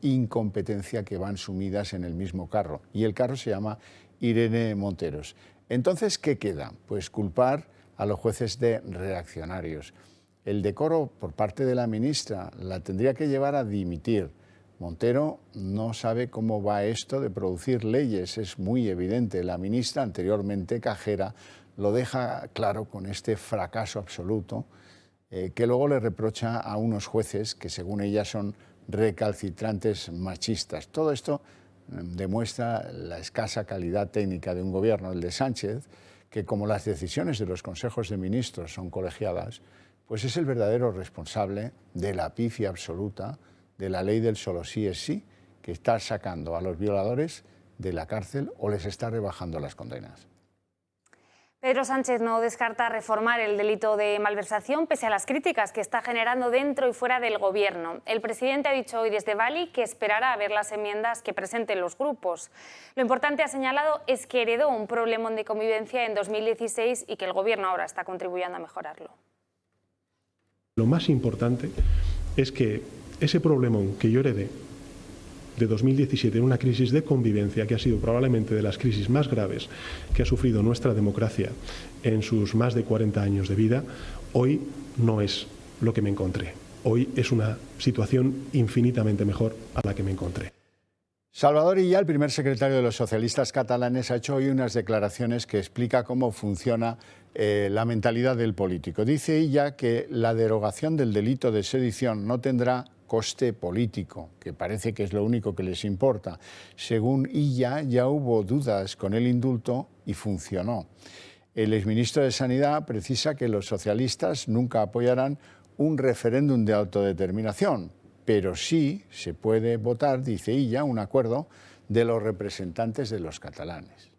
incompetencia que van sumidas en el mismo carro. Y el carro se llama Irene Monteros. Entonces, ¿qué queda? Pues culpar a los jueces de reaccionarios. El decoro por parte de la ministra la tendría que llevar a dimitir. Montero no sabe cómo va esto de producir leyes, es muy evidente. La ministra, anteriormente cajera, lo deja claro con este fracaso absoluto, que luego le reprocha a unos jueces que, según ella, son recalcitrantes machistas. Todo esto demuestra la escasa calidad técnica de un gobierno, el de Sánchez, que, como las decisiones de los consejos de ministros son colegiadas, pues es el verdadero responsable de la pifia absoluta de la ley del solo sí es sí, que está sacando a los violadores de la cárcel o les está rebajando las condenas. Pedro Sánchez no descarta reformar el delito de malversación pese a las críticas que está generando dentro y fuera del Gobierno. El presidente ha dicho hoy desde Bali que esperará a ver las enmiendas que presenten los grupos. Lo importante, ha señalado, es que heredó un problemón de convivencia en 2016 y que el Gobierno ahora está contribuyendo a mejorarlo. Lo más importante es que ese problemón que yo heredé de 2017, en una crisis de convivencia que ha sido probablemente de las crisis más graves que ha sufrido nuestra democracia en sus más de 40 años de vida, hoy no es lo que me encontré. Hoy es una situación infinitamente mejor a la que me encontré. Salvador Illa, el primer secretario de los socialistas catalanes, ha hecho hoy unas declaraciones que explica cómo funciona la mentalidad del político. Dice Illa que la derogación del delito de sedición no tendrá coste político, que parece que es lo único que les importa. Según Illa, ya hubo dudas con el indulto y funcionó. El exministro de Sanidad precisa que los socialistas nunca apoyarán un referéndum de autodeterminación, pero sí se puede votar, dice Illa, un acuerdo de los representantes de los catalanes.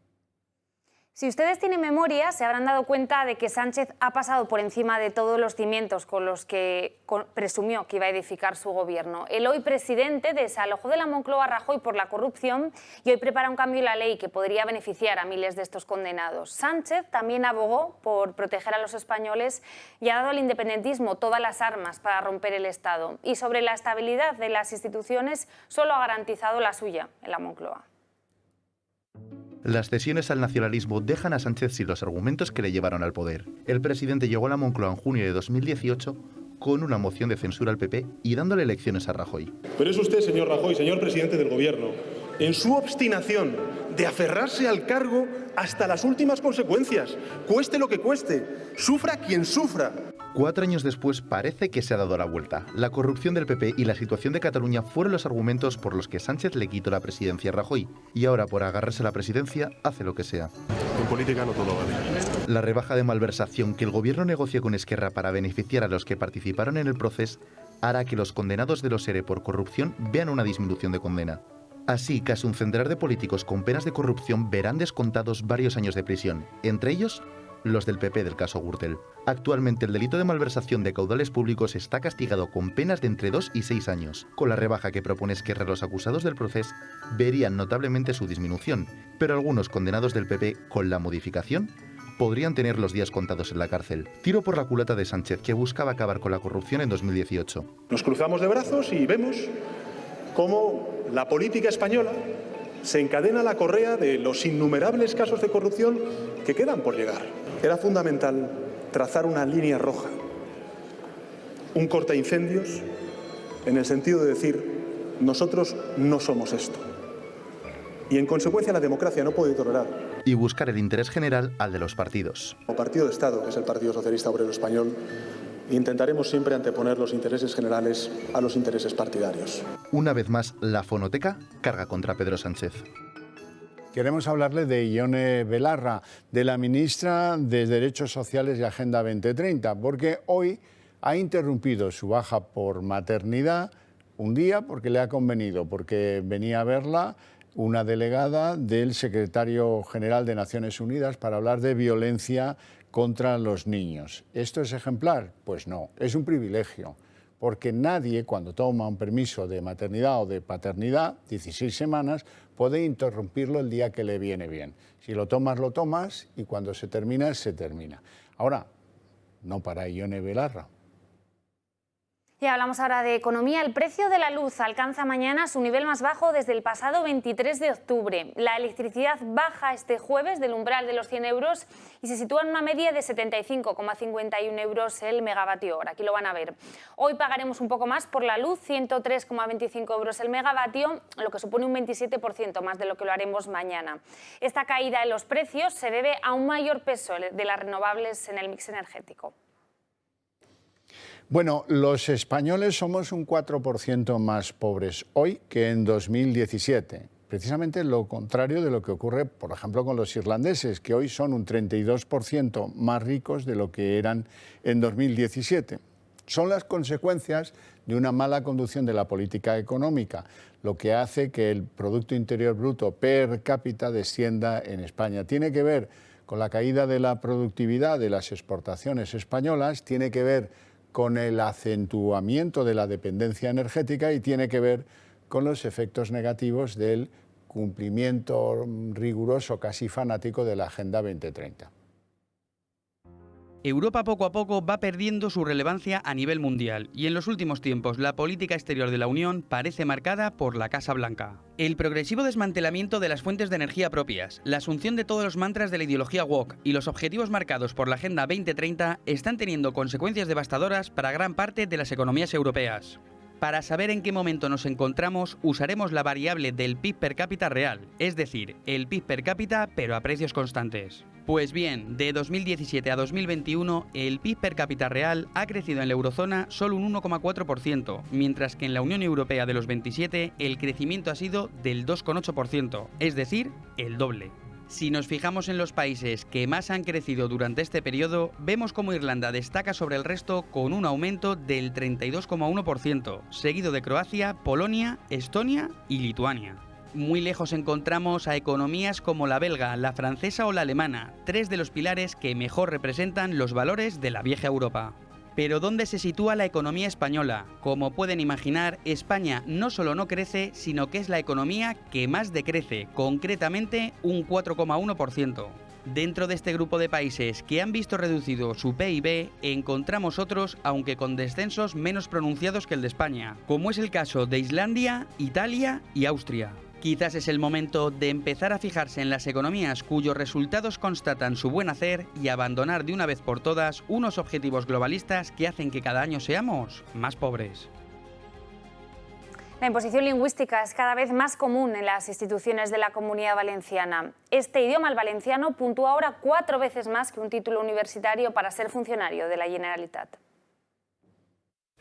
Si ustedes tienen memoria, se habrán dado cuenta de que Sánchez ha pasado por encima de todos los cimientos con los que presumió que iba a edificar su gobierno. El hoy presidente desalojó de la Moncloa a Rajoy por la corrupción y hoy prepara un cambio en la ley que podría beneficiar a miles de estos condenados. Sánchez también abogó por proteger a los españoles y ha dado al independentismo todas las armas para romper el Estado. Y sobre la estabilidad de las instituciones, solo ha garantizado la suya en la Moncloa. Las cesiones al nacionalismo dejan a Sánchez sin los argumentos que le llevaron al poder. El presidente llegó a la Moncloa en junio de 2018 con una moción de censura al PP y dándole lecciones a Rajoy. Pero es usted, señor Rajoy, señor presidente del Gobierno, en su obstinación de aferrarse al cargo hasta las últimas consecuencias, cueste lo que cueste, sufra quien sufra. 4 años después parece que se ha dado la vuelta. La corrupción del PP y la situación de Cataluña fueron los argumentos por los que Sánchez le quitó la presidencia a Rajoy. Y ahora, por agarrarse a la presidencia, hace lo que sea. En política no todo vale. La rebaja de malversación que el gobierno negoció con Esquerra para beneficiar a los que participaron en el proceso hará que los condenados de los ERE por corrupción vean una disminución de condena. Así, casi un centenar de políticos con penas de corrupción verán descontados varios años de prisión, entre ellos los del PP del caso Gürtel. Actualmente el delito de malversación de caudales públicos está castigado con penas de entre 2 y 6 años. Con la rebaja que propone Esquerra, los acusados del proceso verían notablemente su disminución, pero algunos condenados del PP, con la modificación, podrían tener los días contados en la cárcel. Tiro por la culata de Sánchez, que buscaba acabar con la corrupción en 2018. Nos cruzamos de brazos y vemos cómo la política española se encadena la correa de los innumerables casos de corrupción que quedan por llegar. Era fundamental trazar una línea roja, un cortaincendios, en el sentido de decir, nosotros no somos esto. Y en consecuencia la democracia no puede tolerar. Y buscar el interés general al de los partidos. Como partido de Estado, que es el Partido Socialista Obrero Español, intentaremos siempre anteponer los intereses generales a los intereses partidarios. Una vez más, la fonoteca carga contra Pedro Sánchez. Queremos hablarle de Ione Belarra, de la ministra de Derechos Sociales y Agenda 2030, porque hoy ha interrumpido su baja por maternidad un día porque le ha convenido, porque venía a verla una delegada del secretario general de Naciones Unidas para hablar de violencia contra los niños. ¿Esto es ejemplar? Pues no, es un privilegio, porque nadie cuando toma un permiso de maternidad o de paternidad, 16 semanas, puede interrumpirlo el día que le viene bien. Si lo tomas y cuando se termina, se termina. Ahora, no para Ione Belarra. Y hablamos ahora de economía. El precio de la luz alcanza mañana su nivel más bajo desde el pasado 23 de octubre. La electricidad baja este jueves del umbral de los 100 euros y se sitúa en una media de 75,51 euros el megavatio hora. Aquí lo van a ver. Hoy pagaremos un poco más por la luz, 103,25 euros el megavatio, lo que supone un 27% más de lo que lo haremos mañana. Esta caída en los precios se debe a un mayor peso de las renovables en el mix energético. Bueno, los españoles somos un 4% más pobres hoy que en 2017. Precisamente lo contrario de lo que ocurre, por ejemplo, con los irlandeses, que hoy son un 32% más ricos de lo que eran en 2017. Son las consecuencias de una mala conducción de la política económica, lo que hace que el Producto Interior Bruto per cápita descienda en España. Tiene que ver con la caída de la productividad de las exportaciones españolas, tiene que ver con el acentuamiento de la dependencia energética y tiene que ver con los efectos negativos del cumplimiento riguroso, casi fanático, de la Agenda 2030. Europa poco a poco va perdiendo su relevancia a nivel mundial y en los últimos tiempos la política exterior de la Unión parece marcada por la Casa Blanca. El progresivo desmantelamiento de las fuentes de energía propias, la asunción de todos los mantras de la ideología woke y los objetivos marcados por la Agenda 2030 están teniendo consecuencias devastadoras para gran parte de las economías europeas. Para saber en qué momento nos encontramos, usaremos la variable del PIB per cápita real, es decir, el PIB per cápita pero a precios constantes. Pues bien, de 2017 a 2021, el PIB per cápita real ha crecido en la eurozona solo un 1,4%, mientras que en la Unión Europea de los 27 el crecimiento ha sido del 2,8%, es decir, el doble. Si nos fijamos en los países que más han crecido durante este periodo, vemos como Irlanda destaca sobre el resto con un aumento del 32,1%, seguido de Croacia, Polonia, Estonia y Lituania. Muy lejos encontramos a economías como la belga, la francesa o la alemana, tres de los pilares que mejor representan los valores de la vieja Europa. Pero ¿dónde se sitúa la economía española? Como pueden imaginar, España no solo no crece, sino que es la economía que más decrece, concretamente un 4,1%. Dentro de este grupo de países que han visto reducido su PIB, encontramos otros, aunque con descensos menos pronunciados que el de España, como es el caso de Islandia, Italia y Austria. Quizás es el momento de empezar a fijarse en las economías cuyos resultados constatan su buen hacer y abandonar de una vez por todas unos objetivos globalistas que hacen que cada año seamos más pobres. La imposición lingüística es cada vez más común en las instituciones de la Comunidad Valenciana. Este idioma, el valenciano, puntúa ahora 4 veces más que un título universitario para ser funcionario de la Generalitat.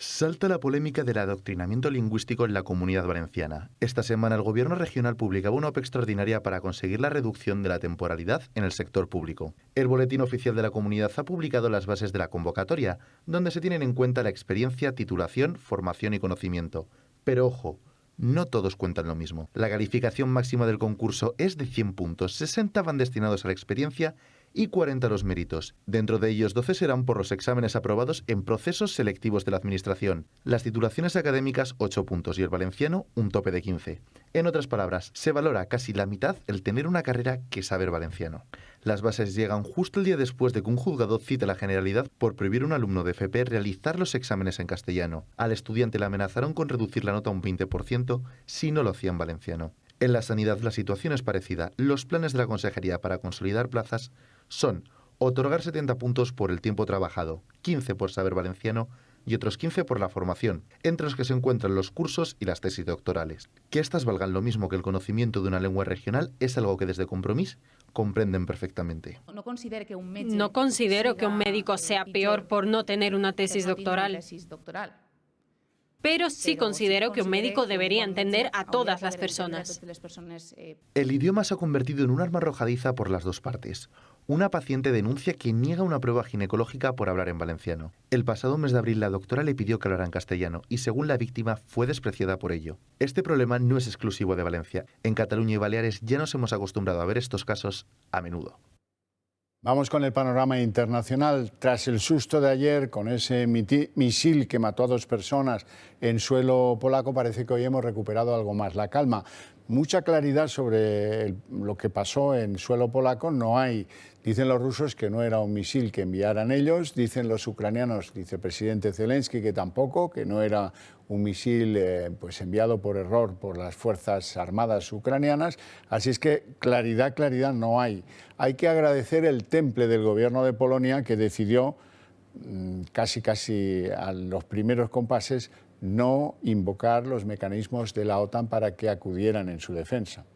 Salta la polémica del adoctrinamiento lingüístico en la Comunidad Valenciana. Esta semana el Gobierno regional publicaba una OPE extraordinaria para conseguir la reducción de la temporalidad en el sector público. El Boletín Oficial de la Comunidad ha publicado las bases de la convocatoria, donde se tienen en cuenta la experiencia, titulación, formación y conocimiento. Pero ojo, no todos cuentan lo mismo. La calificación máxima del concurso es de 100 puntos, 60 van destinados a la experiencia y 40 a los méritos. Dentro de ellos, 12 serán por los exámenes aprobados en procesos selectivos de la Administración. Las titulaciones académicas, 8 puntos y el valenciano, un tope de 15. En otras palabras, se valora casi la mitad el tener una carrera que saber valenciano. Las bases llegan justo el día después de que un juzgado cite a la Generalidad por prohibir a un alumno de FP realizar los exámenes en castellano. Al estudiante le amenazaron con reducir la nota a un 20% si no lo hacía en valenciano. En la sanidad la situación es parecida. Los planes de la Consejería para consolidar plazas son otorgar 70 puntos por el tiempo trabajado, 15 por saber valenciano y otros 15 por la formación, entre los que se encuentran los cursos y las tesis doctorales. Que estas valgan lo mismo que el conocimiento de una lengua regional es algo que desde Compromís comprenden perfectamente. No considero que un médico sea peor por no tener una tesis doctoral. Pero sí considero que un médico debería entender a todas las personas. El idioma se ha convertido en un arma arrojadiza por las dos partes. Una paciente denuncia que niega una prueba ginecológica por hablar en valenciano. El pasado mes de abril la doctora le pidió que hablara en castellano y según la víctima fue despreciada por ello. Este problema no es exclusivo de Valencia. En Cataluña y Baleares ya nos hemos acostumbrado a ver estos casos a menudo. Vamos con el panorama internacional. Tras el susto de ayer con ese misil que mató a 2 personas en suelo polaco, parece que hoy hemos recuperado algo más la calma. Mucha claridad sobre lo que pasó en suelo polaco no hay. Dicen los rusos que no era un misil que enviaran ellos, dicen los ucranianos, dice el presidente Zelensky, que tampoco, que no era un misil pues enviado por error por las Fuerzas Armadas ucranianas. Así es que claridad no hay. Hay que agradecer el temple del gobierno de Polonia que decidió casi a los primeros compases no invocar los mecanismos de la OTAN para que acudieran en su defensa.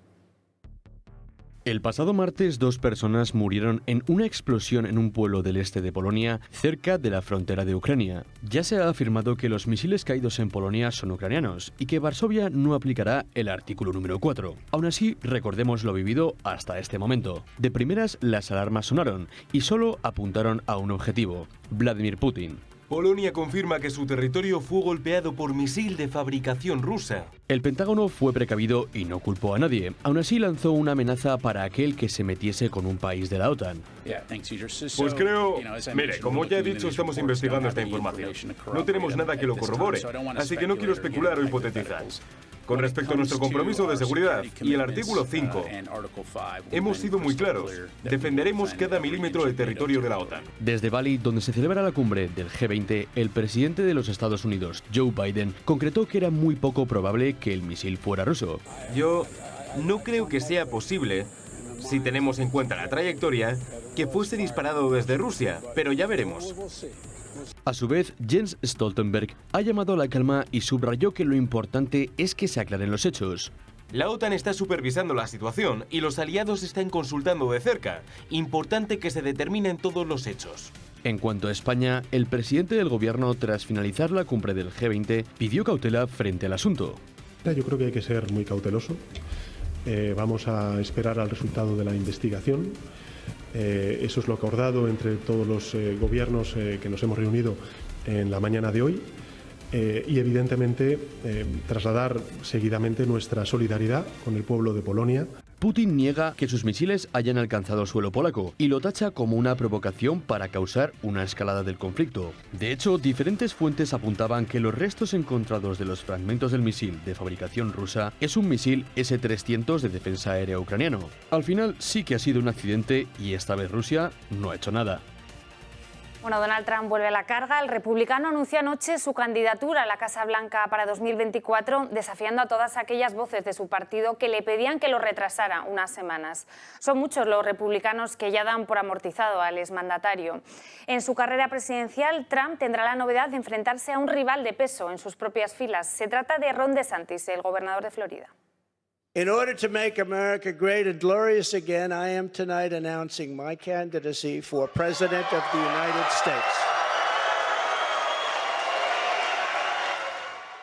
El pasado martes 2 personas murieron en una explosión en un pueblo del este de Polonia, cerca de la frontera de Ucrania. Ya se ha afirmado que los misiles caídos en Polonia son ucranianos y que Varsovia no aplicará el artículo número 4. Aún así, recordemos lo vivido hasta este momento. De primeras, las alarmas sonaron y solo apuntaron a un objetivo: Vladimir Putin. Polonia confirma que su territorio fue golpeado por misil de fabricación rusa. El Pentágono fue precavido y no culpó a nadie. Aún así lanzó una amenaza para aquel que se metiese con un país de la OTAN. Pues creo... Mire, como ya he dicho, estamos investigando esta información. No tenemos nada que lo corrobore, así que no quiero especular o hipotetizar. Con respecto a nuestro compromiso de seguridad y el artículo 5, hemos sido muy claros. Defenderemos cada milímetro del territorio de la OTAN. Desde Bali, donde se celebra la cumbre del G20, el presidente de los Estados Unidos, Joe Biden, concretó que era muy poco probable que el misil fuera ruso. Yo no creo que sea posible, si tenemos en cuenta la trayectoria, que fuese disparado desde Rusia, pero ya veremos. A su vez, Jens Stoltenberg ha llamado a la calma y subrayó que lo importante es que se aclaren los hechos. La OTAN está supervisando la situación y los aliados están consultando de cerca. Importante que se determinen todos los hechos. En cuanto a España, el presidente del gobierno, tras finalizar la cumbre del G20, pidió cautela frente al asunto. Yo creo que hay que ser muy cauteloso. Vamos a esperar al resultado de la investigación. Eso es lo acordado entre todos los gobiernos que nos hemos reunido en la mañana de hoy. Y evidentemente trasladar seguidamente nuestra solidaridad con el pueblo de Polonia. Putin niega que sus misiles hayan alcanzado suelo polaco y lo tacha como una provocación para causar una escalada del conflicto. De hecho, diferentes fuentes apuntaban que los restos encontrados de los fragmentos del misil de fabricación rusa es un misil S-300 de defensa aérea ucraniano. Al final sí que ha sido un accidente y esta vez Rusia no ha hecho nada. Bueno, Donald Trump vuelve a la carga. El republicano anunció anoche su candidatura a la Casa Blanca para 2024, desafiando a todas aquellas voces de su partido que le pedían que lo retrasara unas semanas. Son muchos los republicanos que ya dan por amortizado al exmandatario. En su carrera presidencial, Trump tendrá la novedad de enfrentarse a un rival de peso en sus propias filas. Se trata de Ron DeSantis, el gobernador de Florida. In order to make America great and glorious again, I am tonight announcing my candidacy for President of the United States.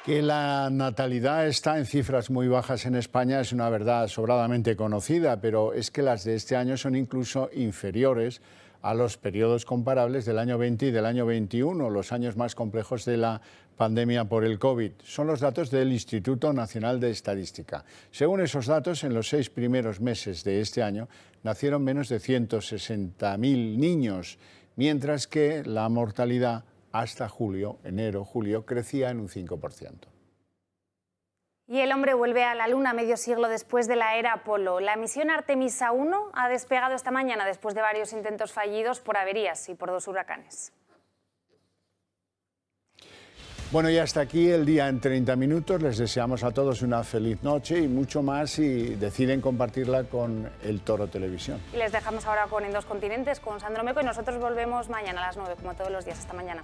Que la natalidad está en cifras muy bajas en España es una verdad sobradamente conocida, pero es que las de este año son incluso inferiores a los periodos comparables del año 20 y del año 21, los años más complejos de la pandemia por el COVID. Son los datos del Instituto Nacional de Estadística. Según esos datos, en los 6 primeros meses de este año nacieron menos de 160.000 niños, mientras que la mortalidad hasta enero-julio, crecía en un 5%. Y el hombre vuelve a la Luna medio siglo después de la era Apolo. La misión Artemisa 1 ha despegado esta mañana después de varios intentos fallidos por averías y por 2 huracanes. Bueno, y hasta aquí el día en 30 minutos. Les deseamos a todos una feliz noche y mucho más si deciden compartirla con El Toro Televisión. Y les dejamos ahora con En Dos Continentes, con Sandro Meco, y nosotros volvemos mañana a las 9, como todos los días. Hasta mañana.